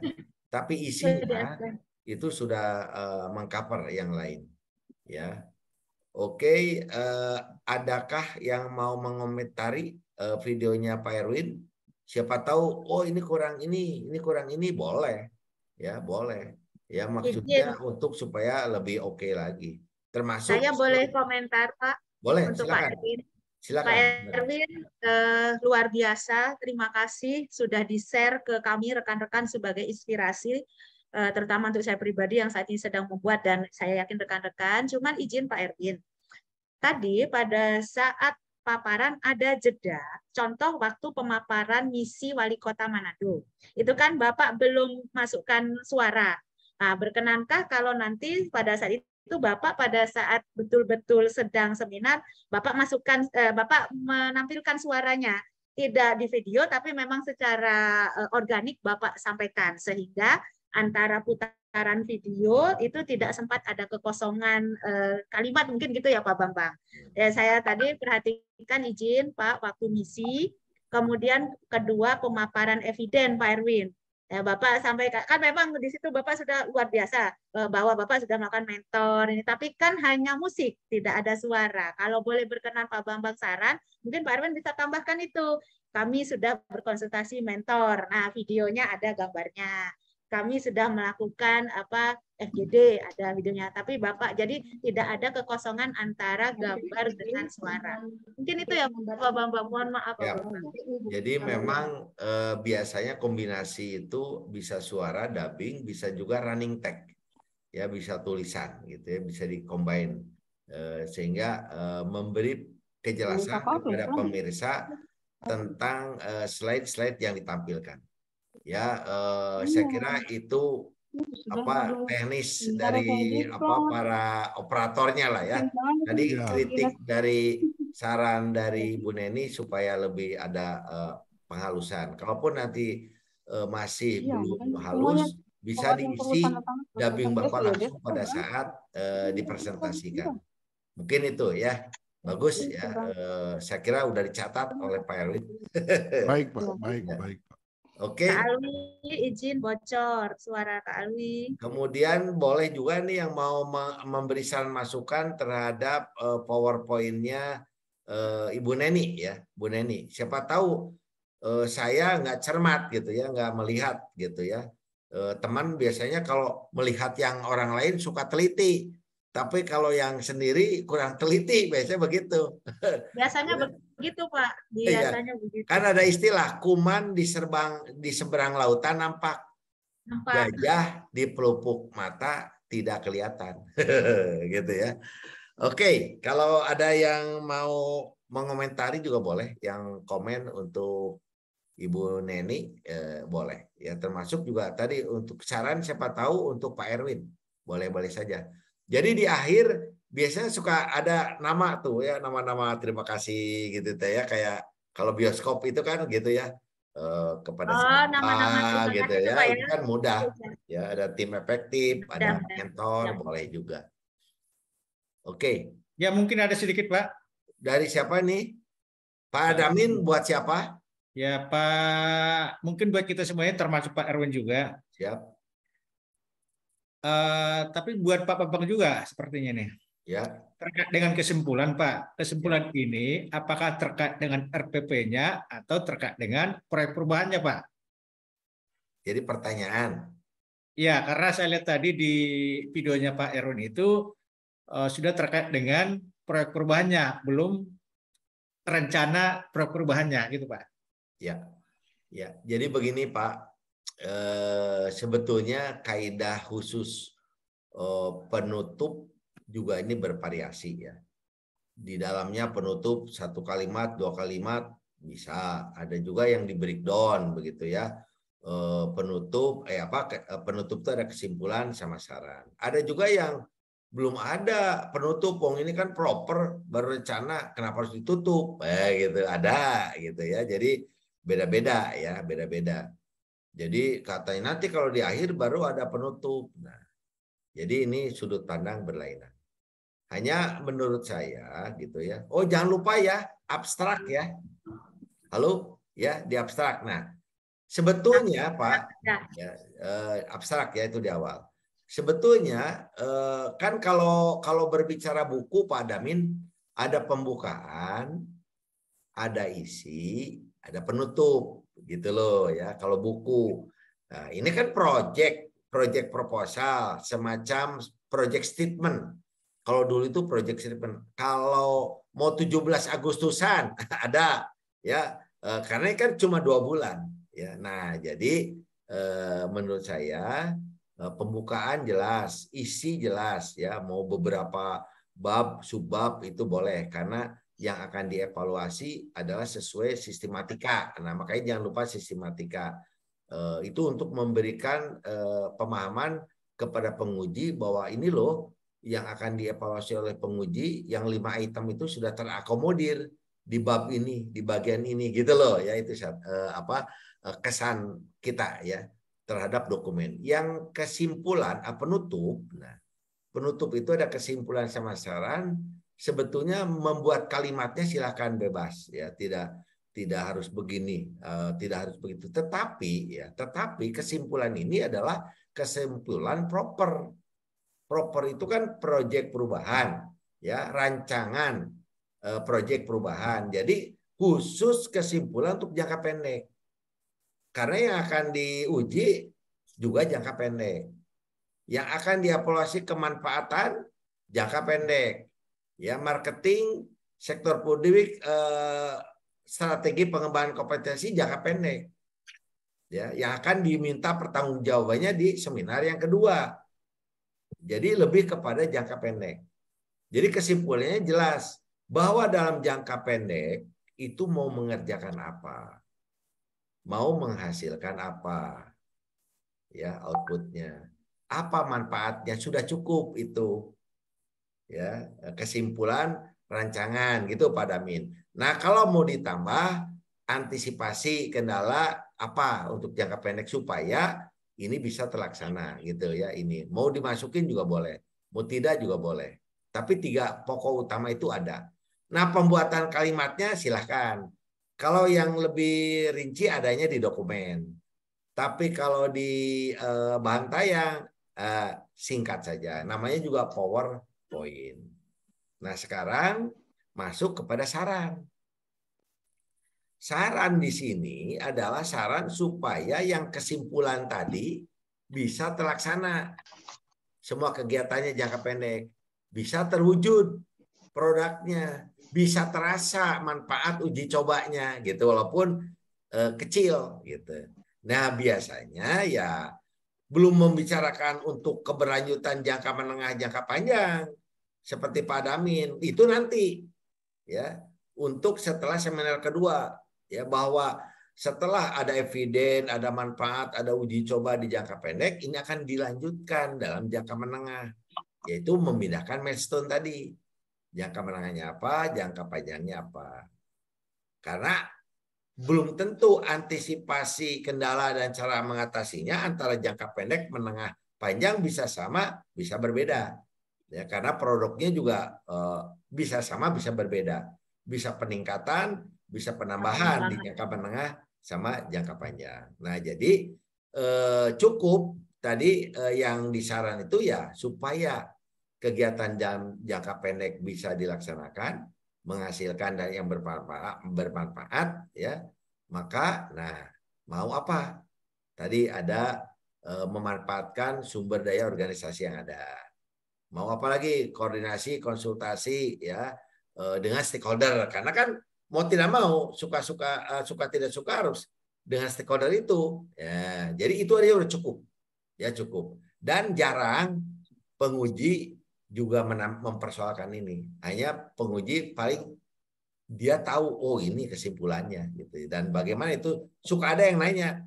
Tapi isinya itu sudah mengcover yang lain ya. Oke, adakah yang mau mengomentari videonya Pak Erwin? Siapa tahu, oh ini kurang ini, boleh ya, boleh ya, maksudnya untuk supaya lebih oke lagi. Termasuk saya boleh komentar Pak? Boleh, untuk silakan. Pak Erwin. Silakan. Pak Erwin luar biasa, terima kasih sudah di-share ke kami rekan-rekan sebagai inspirasi, terutama untuk saya pribadi yang saat ini sedang membuat, dan saya yakin rekan-rekan. Cuman izin Pak Erwin, tadi pada saat paparan ada jeda, contoh waktu pemaparan misi Wali Kota Manado, itu kan Bapak belum masukkan suara. Nah, berkenankah kalau nanti pada saat itu Bapak pada saat betul-betul sedang seminar, Bapak Bapak menampilkan suaranya, tidak di video tapi memang secara organik Bapak sampaikan, sehingga antara putaran video itu tidak sempat ada kekosongan kalimat, mungkin gitu ya Pak Bambang. Ya, saya tadi perhatikan izin Pak waktu misi, kemudian kedua pemaparan eviden Pak Erwin. Ya, Bapak sampaikan kan memang di situ Bapak sudah luar biasa bahwa Bapak sudah melakukan mentor ini, tapi kan hanya musik, tidak ada suara. Kalau boleh berkenan Pak Bambang saran, mungkin Pak Erwin bisa tambahkan itu. Kami sudah berkonsultasi mentor. Nah, videonya ada gambarnya. Kami sudah melakukan FGD, ada videonya, tapi Bapak jadi tidak ada kekosongan antara gambar dengan suara. Mungkin itu ya Pak Bambang, mohon maaf Pak Bambang. Jadi memang biasanya kombinasi itu bisa suara, dubbing, bisa juga running tag, ya, bisa tulisan gitu ya, bisa di-combine sehingga memberi kejelasan kepada pemirsa tentang slide-slide yang ditampilkan. Ya, saya kira itu teknis dari para operatornya lah ya. Tadi kritik dari saran dari Bu Neni supaya lebih ada penghalusan. Kalaupun nanti masih belum halus, bisa diisi dubbing Bapak langsung pada saat dipresentasikan. Mungkin itu ya. Bagus ya. Saya kira udah dicatat oleh Pak Erwin. Baik Pak, baik. Oke. Kak Alwi, izin bocor suara Kak Alwi. Kemudian boleh juga nih yang mau memberi saran masukan terhadap PowerPoint-nya Ibu Neni ya, Bu Neni. Siapa tahu saya nggak cermat gitu ya, nggak melihat gitu ya. Teman biasanya kalau melihat yang orang lain suka teliti, tapi kalau yang sendiri kurang teliti, biasanya begitu. Biasanya begitu Pak, biasanya begitu. Kan ada istilah kuman di seberang lautan nampak, gajah di pelupuk mata tidak kelihatan, gitu ya. Oke, kalau ada yang mau mengomentari juga boleh, yang komen untuk Ibu Neni boleh, ya, termasuk juga tadi untuk saran siapa tahu untuk Pak Erwin, boleh saja. Jadi di akhir biasanya suka ada nama tuh ya, nama-nama terima kasih gitu ya, kayak kalau bioskop itu kan gitu ya, kepada nama-nama gitu ya, itu kan mudah ya, ada tim efektif, ada mentor, boleh juga. Oke. Ya mungkin ada sedikit Pak. Dari siapa nih? Pak Adamin buat siapa? Ya Pak, mungkin buat kita semuanya termasuk Pak Erwin juga. Siap. Tapi buat Pak Bambang juga sepertinya nih. Ya. Terkait dengan kesimpulan Pak, kesimpulan ini apakah terkait dengan RPP-nya atau terkait dengan proyek perubahannya Pak? Jadi pertanyaan. Ya, karena saya lihat tadi di videonya Pak Erwin itu sudah terkait dengan proyek perubahannya, belum rencana proyek perubahannya gitu Pak. Ya, jadi begini Pak. Sebetulnya kaidah khusus penutup juga ini bervariasi ya. Di dalamnya penutup 1 kalimat, 2 kalimat bisa. Ada juga yang di breakdown begitu ya. Penutup penutup itu ada kesimpulan sama saran. Ada juga yang belum ada penutup. Wong ini kan proper baru rencana, kenapa harus ditutup? Gitu ada gitu ya. Jadi beda-beda ya, beda-beda. Jadi katanya nanti kalau di akhir baru ada penutup. Nah, jadi ini sudut pandang berlainan. Hanya menurut saya gitu ya. Oh, jangan lupa ya, abstrak ya. Halo, ya di abstrak. Nah, sebetulnya Pak, ya, abstrak ya itu di awal. Sebetulnya kan kalau berbicara buku Pak Damin, ada pembukaan, ada isi, ada penutup gitu loh ya kalau buku. Nah, ini kan project proposal, semacam project statement. Kalau dulu itu project statement. Kalau mau 17 Agustusan ada ya, karena ini kan cuma 2 bulan ya. Nah, jadi menurut saya pembukaan jelas, isi jelas ya, mau beberapa bab, subbab itu boleh karena yang akan dievaluasi adalah sesuai sistematika. Nah, makanya jangan lupa sistematika. Itu untuk memberikan pemahaman kepada penguji bahwa ini loh yang akan dievaluasi oleh penguji, yang 5 item itu sudah terakomodir di bab ini, di bagian ini gitu loh ya. Itu kesan kita ya terhadap dokumen. Yang kesimpulan penutup. Nah, penutup itu ada kesimpulan sama saran. Sebetulnya membuat kalimatnya silakan bebas ya, tidak harus begini, tidak harus begitu. Tetapi kesimpulan ini adalah kesimpulan proper. Proper itu kan proyek perubahan ya, rancangan proyek perubahan. Jadi khusus kesimpulan untuk jangka pendek. Karena yang akan diuji juga jangka pendek. Yang akan dievaluasi kemanfaatan jangka pendek. Ya, marketing, sektor publik, strategi pengembangan kompetensi jangka pendek. Ya, yang akan diminta pertanggungjawabannya di seminar yang kedua. Jadi lebih kepada jangka pendek. Jadi kesimpulannya jelas bahwa dalam jangka pendek itu mau mengerjakan apa, mau menghasilkan apa, ya outputnya, apa manfaatnya, sudah cukup itu. Ya, kesimpulan rancangan gitu Pak Damin. Nah, kalau mau ditambah antisipasi kendala apa untuk jangka pendek supaya ini bisa terlaksana gitu ya. Ini mau dimasukin juga boleh, mau tidak juga boleh. Tapi 3 pokok utama itu ada. Nah, pembuatan kalimatnya silahkan. Kalau yang lebih rinci adanya di dokumen. Tapi kalau di bahan tayang singkat saja. Namanya juga PowerPoint. Nah, sekarang masuk kepada saran. Saran di sini adalah saran supaya yang kesimpulan tadi bisa terlaksana. Semua kegiatannya jangka pendek. Bisa terwujud produknya. Bisa terasa manfaat uji cobanya gitu, walaupun kecil gitu. Nah, biasanya ya belum membicarakan untuk keberlanjutan jangka menengah, jangka panjang seperti Pak Damin. Itu nanti ya, untuk setelah seminar kedua ya, bahwa setelah ada eviden, ada manfaat, ada uji coba di jangka pendek, ini akan dilanjutkan dalam jangka menengah, yaitu memindahkan milestone tadi. Jangka menengahnya apa, jangka panjangnya apa. Karena belum tentu antisipasi kendala dan cara mengatasinya antara jangka pendek, menengah, panjang bisa sama, bisa berbeda. Ya, karena produknya juga bisa sama, bisa berbeda. Bisa peningkatan, bisa penambahan di jangka menengah sama jangka panjang. Nah, jadi cukup tadi yang disaran itu ya supaya kegiatan jangka pendek bisa dilaksanakan, menghasilkan dan yang bermanfaat ya, maka nah mau apa? Tadi ada memanfaatkan sumber daya organisasi yang ada. Mau apa lagi? Koordinasi, konsultasi ya dengan stakeholder, karena kan mau tidak mau suka tidak suka harus dengan stakeholder itu. Ya, jadi itu aja udah cukup. Ya cukup. Dan jarang penguji juga mempersoalkan ini. Hanya penguji paling dia tahu, oh ini kesimpulannya gitu. Dan bagaimana itu, suka ada yang nanya,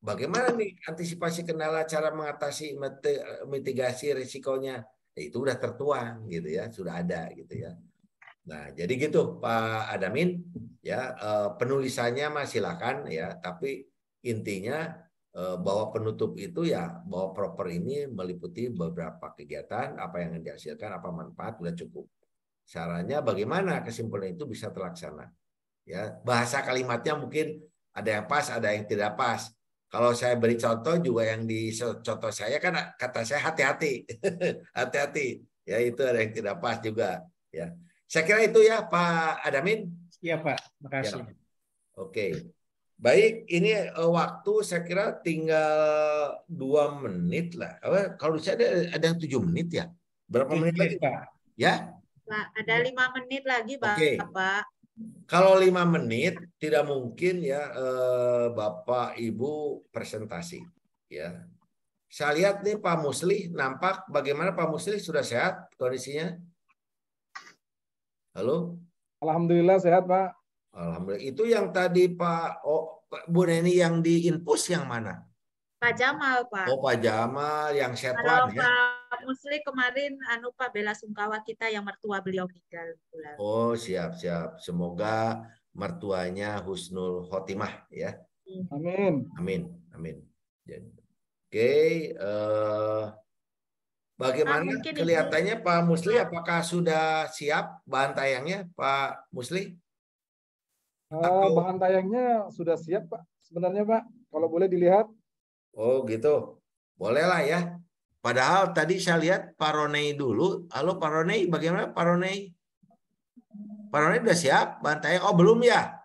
bagaimana nih antisipasi kendala, cara mengatasi mitigasi risikonya. itu udah tertuang gitu ya, sudah ada gitu ya. Nah, jadi gitu Pak Adamin ya, penulisannya mah silakan ya, tapi intinya bahwa penutup itu ya bahwa proper ini meliputi beberapa kegiatan, apa yang dihasilkan, apa manfaat, udah cukup. Caranya bagaimana kesimpulan itu bisa terlaksana. Ya, bahasa kalimatnya mungkin ada yang pas, ada yang tidak pas. Kalau saya beri contoh juga yang di contoh saya kan kata saya hati-hati. Hati-hati. Ya itu ada yang tidak pas juga ya. Saya kira itu ya Pak Adamin. Iya Pak, makasih. Ya. Oke. Baik, ini waktu saya kira tinggal 2 menit lah. Kalau saya ada yang 7 menit ya. Berapa menit lagi Pak? Ya? Pak, ada 5 menit lagi Bapak. Kalau 5 menit tidak mungkin ya Bapak Ibu presentasi ya. Saya lihat nih Pak Musli nampak, bagaimana Pak Musli, sudah sehat kondisinya? Halo? Alhamdulillah sehat Pak. Alhamdulillah. Itu yang tadi Pak Bu Neni yang di infus yang mana? Pak Jamal Pak. Oh Pak Jamal yang setlan Kalau ya. Pak Musli kemarin Pak bela sungkawa kita yang mertua beliau meninggal. Oh siap. Semoga mertuanya husnul khotimah ya. Amin. Amin. Oke. Bagaimana kelihatannya Pak Musli? Apakah sudah siap bahan tayangnya Pak Musli? Bahan tayangnya sudah siap Pak. Sebenarnya Pak, kalau boleh dilihat. Oh gitu. Bolehlah ya. Padahal tadi saya lihat Pak Ronei dulu. Halo Pak Ronei, bagaimana Pak Ronei? Pak Ronei udah siap bahan tayang? Oh belum ya?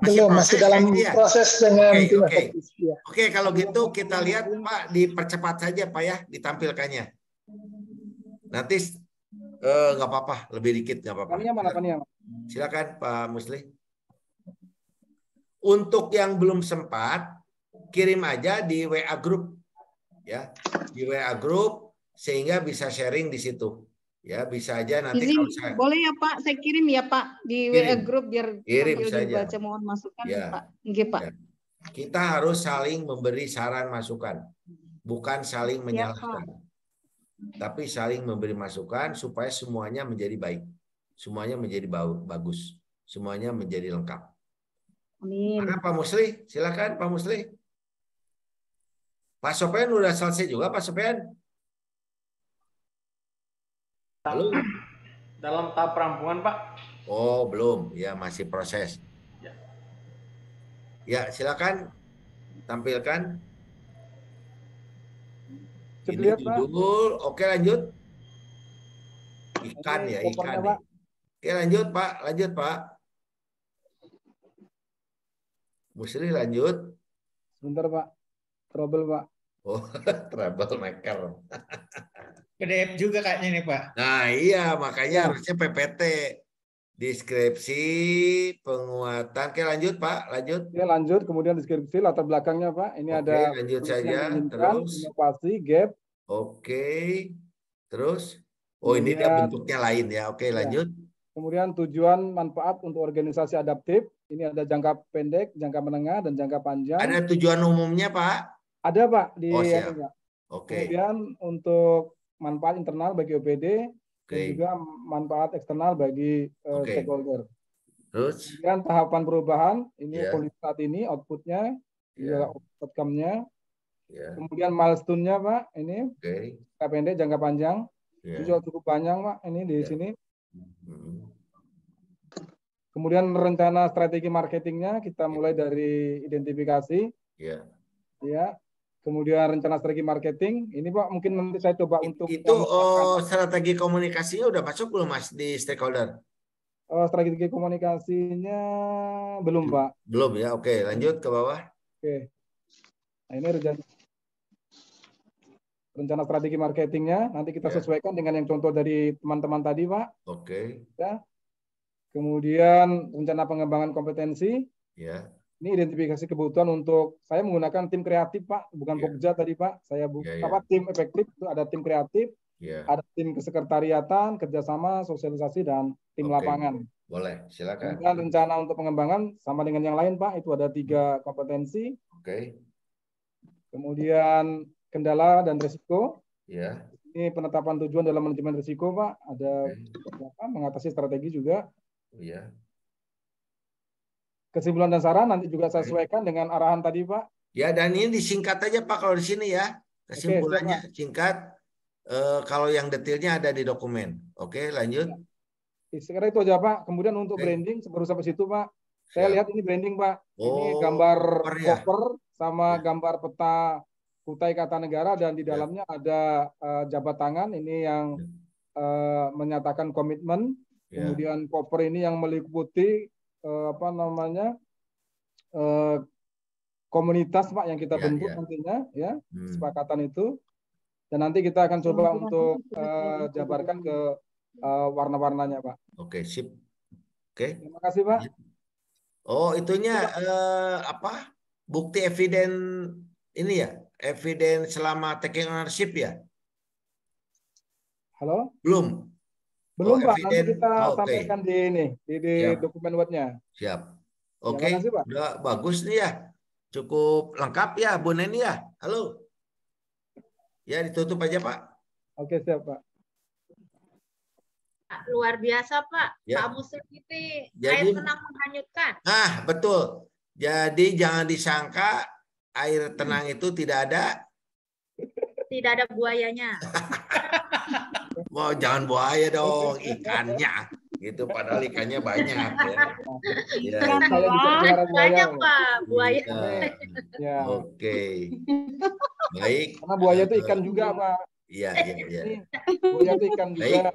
Masih dalam proses dengan tim efektif. Oke, kalau gitu kita lihat Pak, dipercepat saja Pak ya, ditampilkannya. Nanti nggak apa-apa, lebih dikit nggak apa-apa. Silakan Pak Musli. Untuk yang belum sempat, kirim aja di WA Group ya, di WA Group sehingga bisa sharing di situ. Ya bisa aja nanti Izin, kalau saya boleh ya Pak, saya kirim ya Pak di WA Group biar kirim sambil saja. dibaca, mohon masukan ya. Pak. Nggih Pak. Ya. Kita harus saling memberi saran masukan, bukan saling menyalahkan. Tapi saling memberi masukan supaya semuanya menjadi baik, semuanya menjadi bagus, semuanya menjadi lengkap. Amin. Mana Pak Musli? Silakan Pak Musli. Pak Sofian udah selesai juga Pak Sofian? Halo? Dalam tahap perampungan Pak. Oh belum, ya masih proses. Ya silakan tampilkan. Ini judul. Oke lanjut. Ikan ya, ikan. Oke lanjut Pak. Musli lanjut. Sebentar Pak. Trouble Pak. Oh, troublemaker. PDF juga kayaknya nih Pak. Nah iya, makanya harusnya PPT. Deskripsi, penguatan. Oke lanjut Pak, lanjut. Oke lanjut, kemudian deskripsi, latar belakangnya Pak. Ini ada lanjut saja, terus. Inovasi, gap. Oke, terus. Oh kemudian, ini dia bentuknya lain ya, oke lanjut. Kemudian tujuan manfaat untuk organisasi adaptif. Ini ada jangka pendek, jangka menengah, dan jangka panjang. Ada tujuan umumnya Pak? Ada Pak. siap. Oke. Kemudian untuk manfaat internal bagi OPD. Dan juga manfaat eksternal bagi stakeholder. Terus? Kemudian tahapan perubahan, ini kondisi saat ini, outputnya, outcome-nya. Kemudian milestone-nya Pak, ini jangka pendek, jangka panjang. Ini juga cukup panjang Pak, ini di sini. Kemudian rencana strategi marketingnya, kita mulai dari identifikasi. Ya. Kemudian rencana strategi marketing, ini Pak mungkin nanti saya coba untuk itu strategi komunikasinya udah masuk belum Mas di stakeholder? Strategi komunikasinya belum Pak. Belum ya, oke lanjut ke bawah. Oke, nah ini rencana strategi marketingnya, nanti kita sesuaikan dengan yang contoh dari teman-teman tadi Pak. Oke. Ya. Kemudian rencana pengembangan kompetensi. Ya. Ini identifikasi kebutuhan untuk saya menggunakan tim kreatif Pak, bukan Pokja tadi Pak. Saya tim efektif itu ada tim kreatif, ada tim kesekretariatan, kerjasama, sosialisasi dan tim lapangan. Boleh, silakan. Dan rencana untuk pengembangan sama dengan yang lain Pak, itu ada 3 kompetensi. Oke. Kemudian kendala dan risiko. Ya. Ini penetapan tujuan dalam manajemen risiko, Pak. Ada mengatasi strategi juga. Iya. Kesimpulan dan saran nanti juga saya sesuaikan dengan arahan tadi, Pak. Ya, dan ini disingkat aja Pak kalau di sini ya. Kesimpulannya singkat. Kalau yang detailnya ada di dokumen. Oke, lanjut. Sekarang itu aja, Pak. Kemudian untuk branding, baru sampai situ, Pak. Saya lihat ini branding, Pak. Ini gambar cover sama gambar peta Kutai Kartanegara, dan di dalamnya ada jabat tangan ini yang menyatakan komitmen. Kemudian cover ini yang meliputi komunitas, Pak, yang kita bentuk nantinya, ya, kesepakatan itu. Dan nanti kita akan coba untuk jabarkan ke warna-warnanya, Pak. Oke, sip. Oke. Terima kasih, Pak. Oh, itunya bukti eviden ini ya? Eviden selama taking ownership ya? Halo? Belum, Pak. Nanti kita sampaikan di ini, di dokumen Word-nya. Siap. Oke, udah bagus nih ya. Cukup lengkap ya, Bu Neni ya? Halo? Ya, ditutup aja, Pak. Oke, siap, Pak. Luar biasa, Pak. Ya. Kamu sendiri air tenang menghanyutkan. Ah, betul. Jadi jangan disangka air tenang itu tidak ada. Tidak ada buayanya. Mau jangan buaya dong, ikannya. Gitu, padahal ikannya banyak ya. Banyak, Pak, buaya. Ya. Oke. Baik. Karena buaya itu ikan juga, Pak. Iya. Buaya itu ikan juga.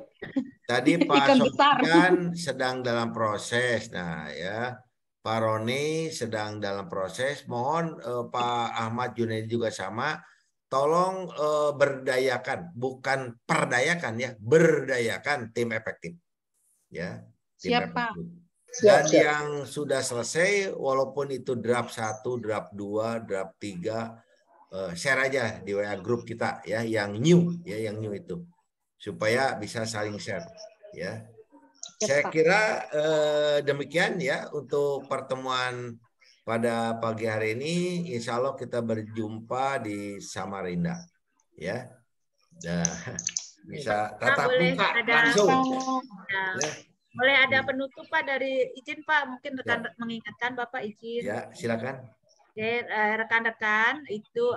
Tadi Pak Sofian sedang dalam proses. Nah, ya. Pak Roni sedang dalam proses. Mohon Pak Ahmad Junaidi juga sama. Tolong berdayakan, bukan perdayakan ya, berdayakan tim efektif. Ya. Siap, Pak. Dan yang sudah selesai, walaupun itu draft 1, draft 2, draft 3, share aja di WA grup kita ya, yang new itu, supaya bisa saling share ya. Saya kira demikian ya untuk pertemuan pada pagi hari ini. Insya Allah kita berjumpa di Samarinda ya. Nah, bisa tatap muka langsung. Ya. Boleh ada penutup, Pak, dari izin, Pak, mungkin rekan mengingatkan Bapak izin. Ya, silakan. Oke, rekan-rekan itu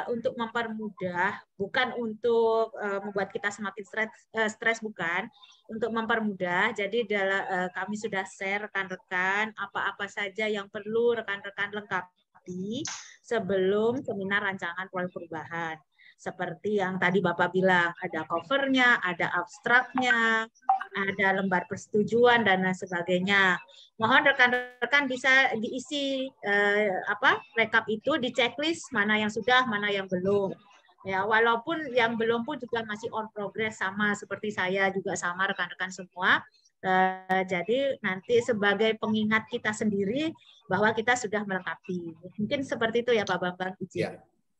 untuk mempermudah, bukan untuk membuat kita semakin stres, bukan, untuk mempermudah. Jadi kami sudah share rekan-rekan apa-apa saja yang perlu rekan-rekan lengkapi sebelum seminar rancangan proyek perubahan. Seperti yang tadi Bapak bilang, ada covernya, ada abstraknya, ada lembar persetujuan dan lain sebagainya. Mohon rekan-rekan bisa diisi rekap itu di checklist, mana yang sudah, mana yang belum. Ya, walaupun yang belum pun juga masih on progress, sama seperti saya juga sama rekan-rekan semua. Jadi nanti sebagai pengingat kita sendiri bahwa kita sudah melengkapi. Mungkin seperti itu ya Pak Bambang. Ya.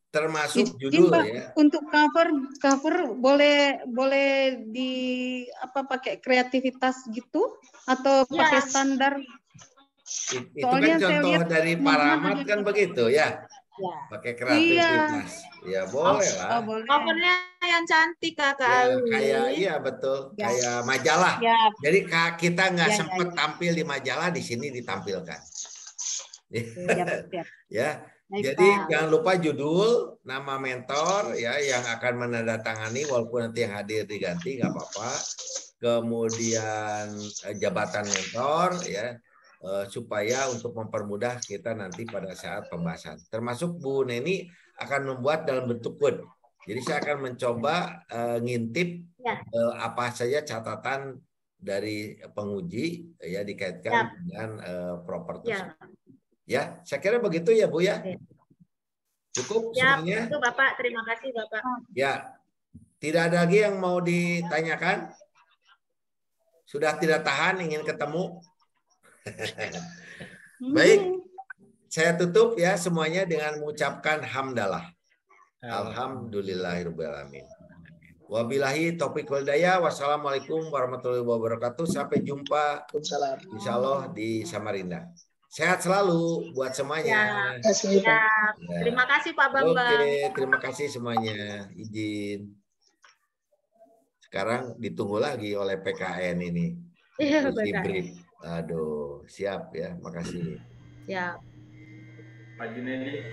Termasuk judul Pak, ya. Untuk cover boleh di pakai kreativitas gitu atau pakai standar? Itu kan contoh dari Paramat kan begitu ya. Pakai kreativitas. Ya boleh lah. Covernya yang cantik Kakak. Iya betul. Kayak majalah. Jadi kita nggak sempat tampil di majalah, di sini ditampilkan. Ya. Jadi jangan lupa judul, nama mentor ya yang akan menandatangani, walaupun nanti yang hadir diganti nggak apa-apa. Kemudian jabatan mentor ya, supaya untuk mempermudah kita nanti pada saat pembahasan. Termasuk Bu Neni akan membuat dalam bentuk Word. Jadi saya akan mencoba ngintip apa saja catatan dari penguji ya dikaitkan dengan properti. Ya, saya kira begitu ya Bu ya. Cukup semuanya. Itu Bapak, terima kasih Bapak. Ya, tidak ada lagi yang mau ditanyakan. Sudah tidak tahan ingin ketemu. Baik, saya tutup ya semuanya dengan mengucapkan hamdalah. Alhamdulillahirobbilalamin. Wabillahi taufiq wal hidayah. Wassalamualaikum warahmatullahi wabarakatuh. Sampai jumpa insya Allah di Samarinda. Sehat selalu buat semuanya. Terima kasih Pak Bambang. Oke, terima kasih semuanya. Izin. Sekarang ditunggu lagi oleh PKN ini. Iya, hibrid. Aduh, siap ya. Makasih. Siap. Pak Junedi.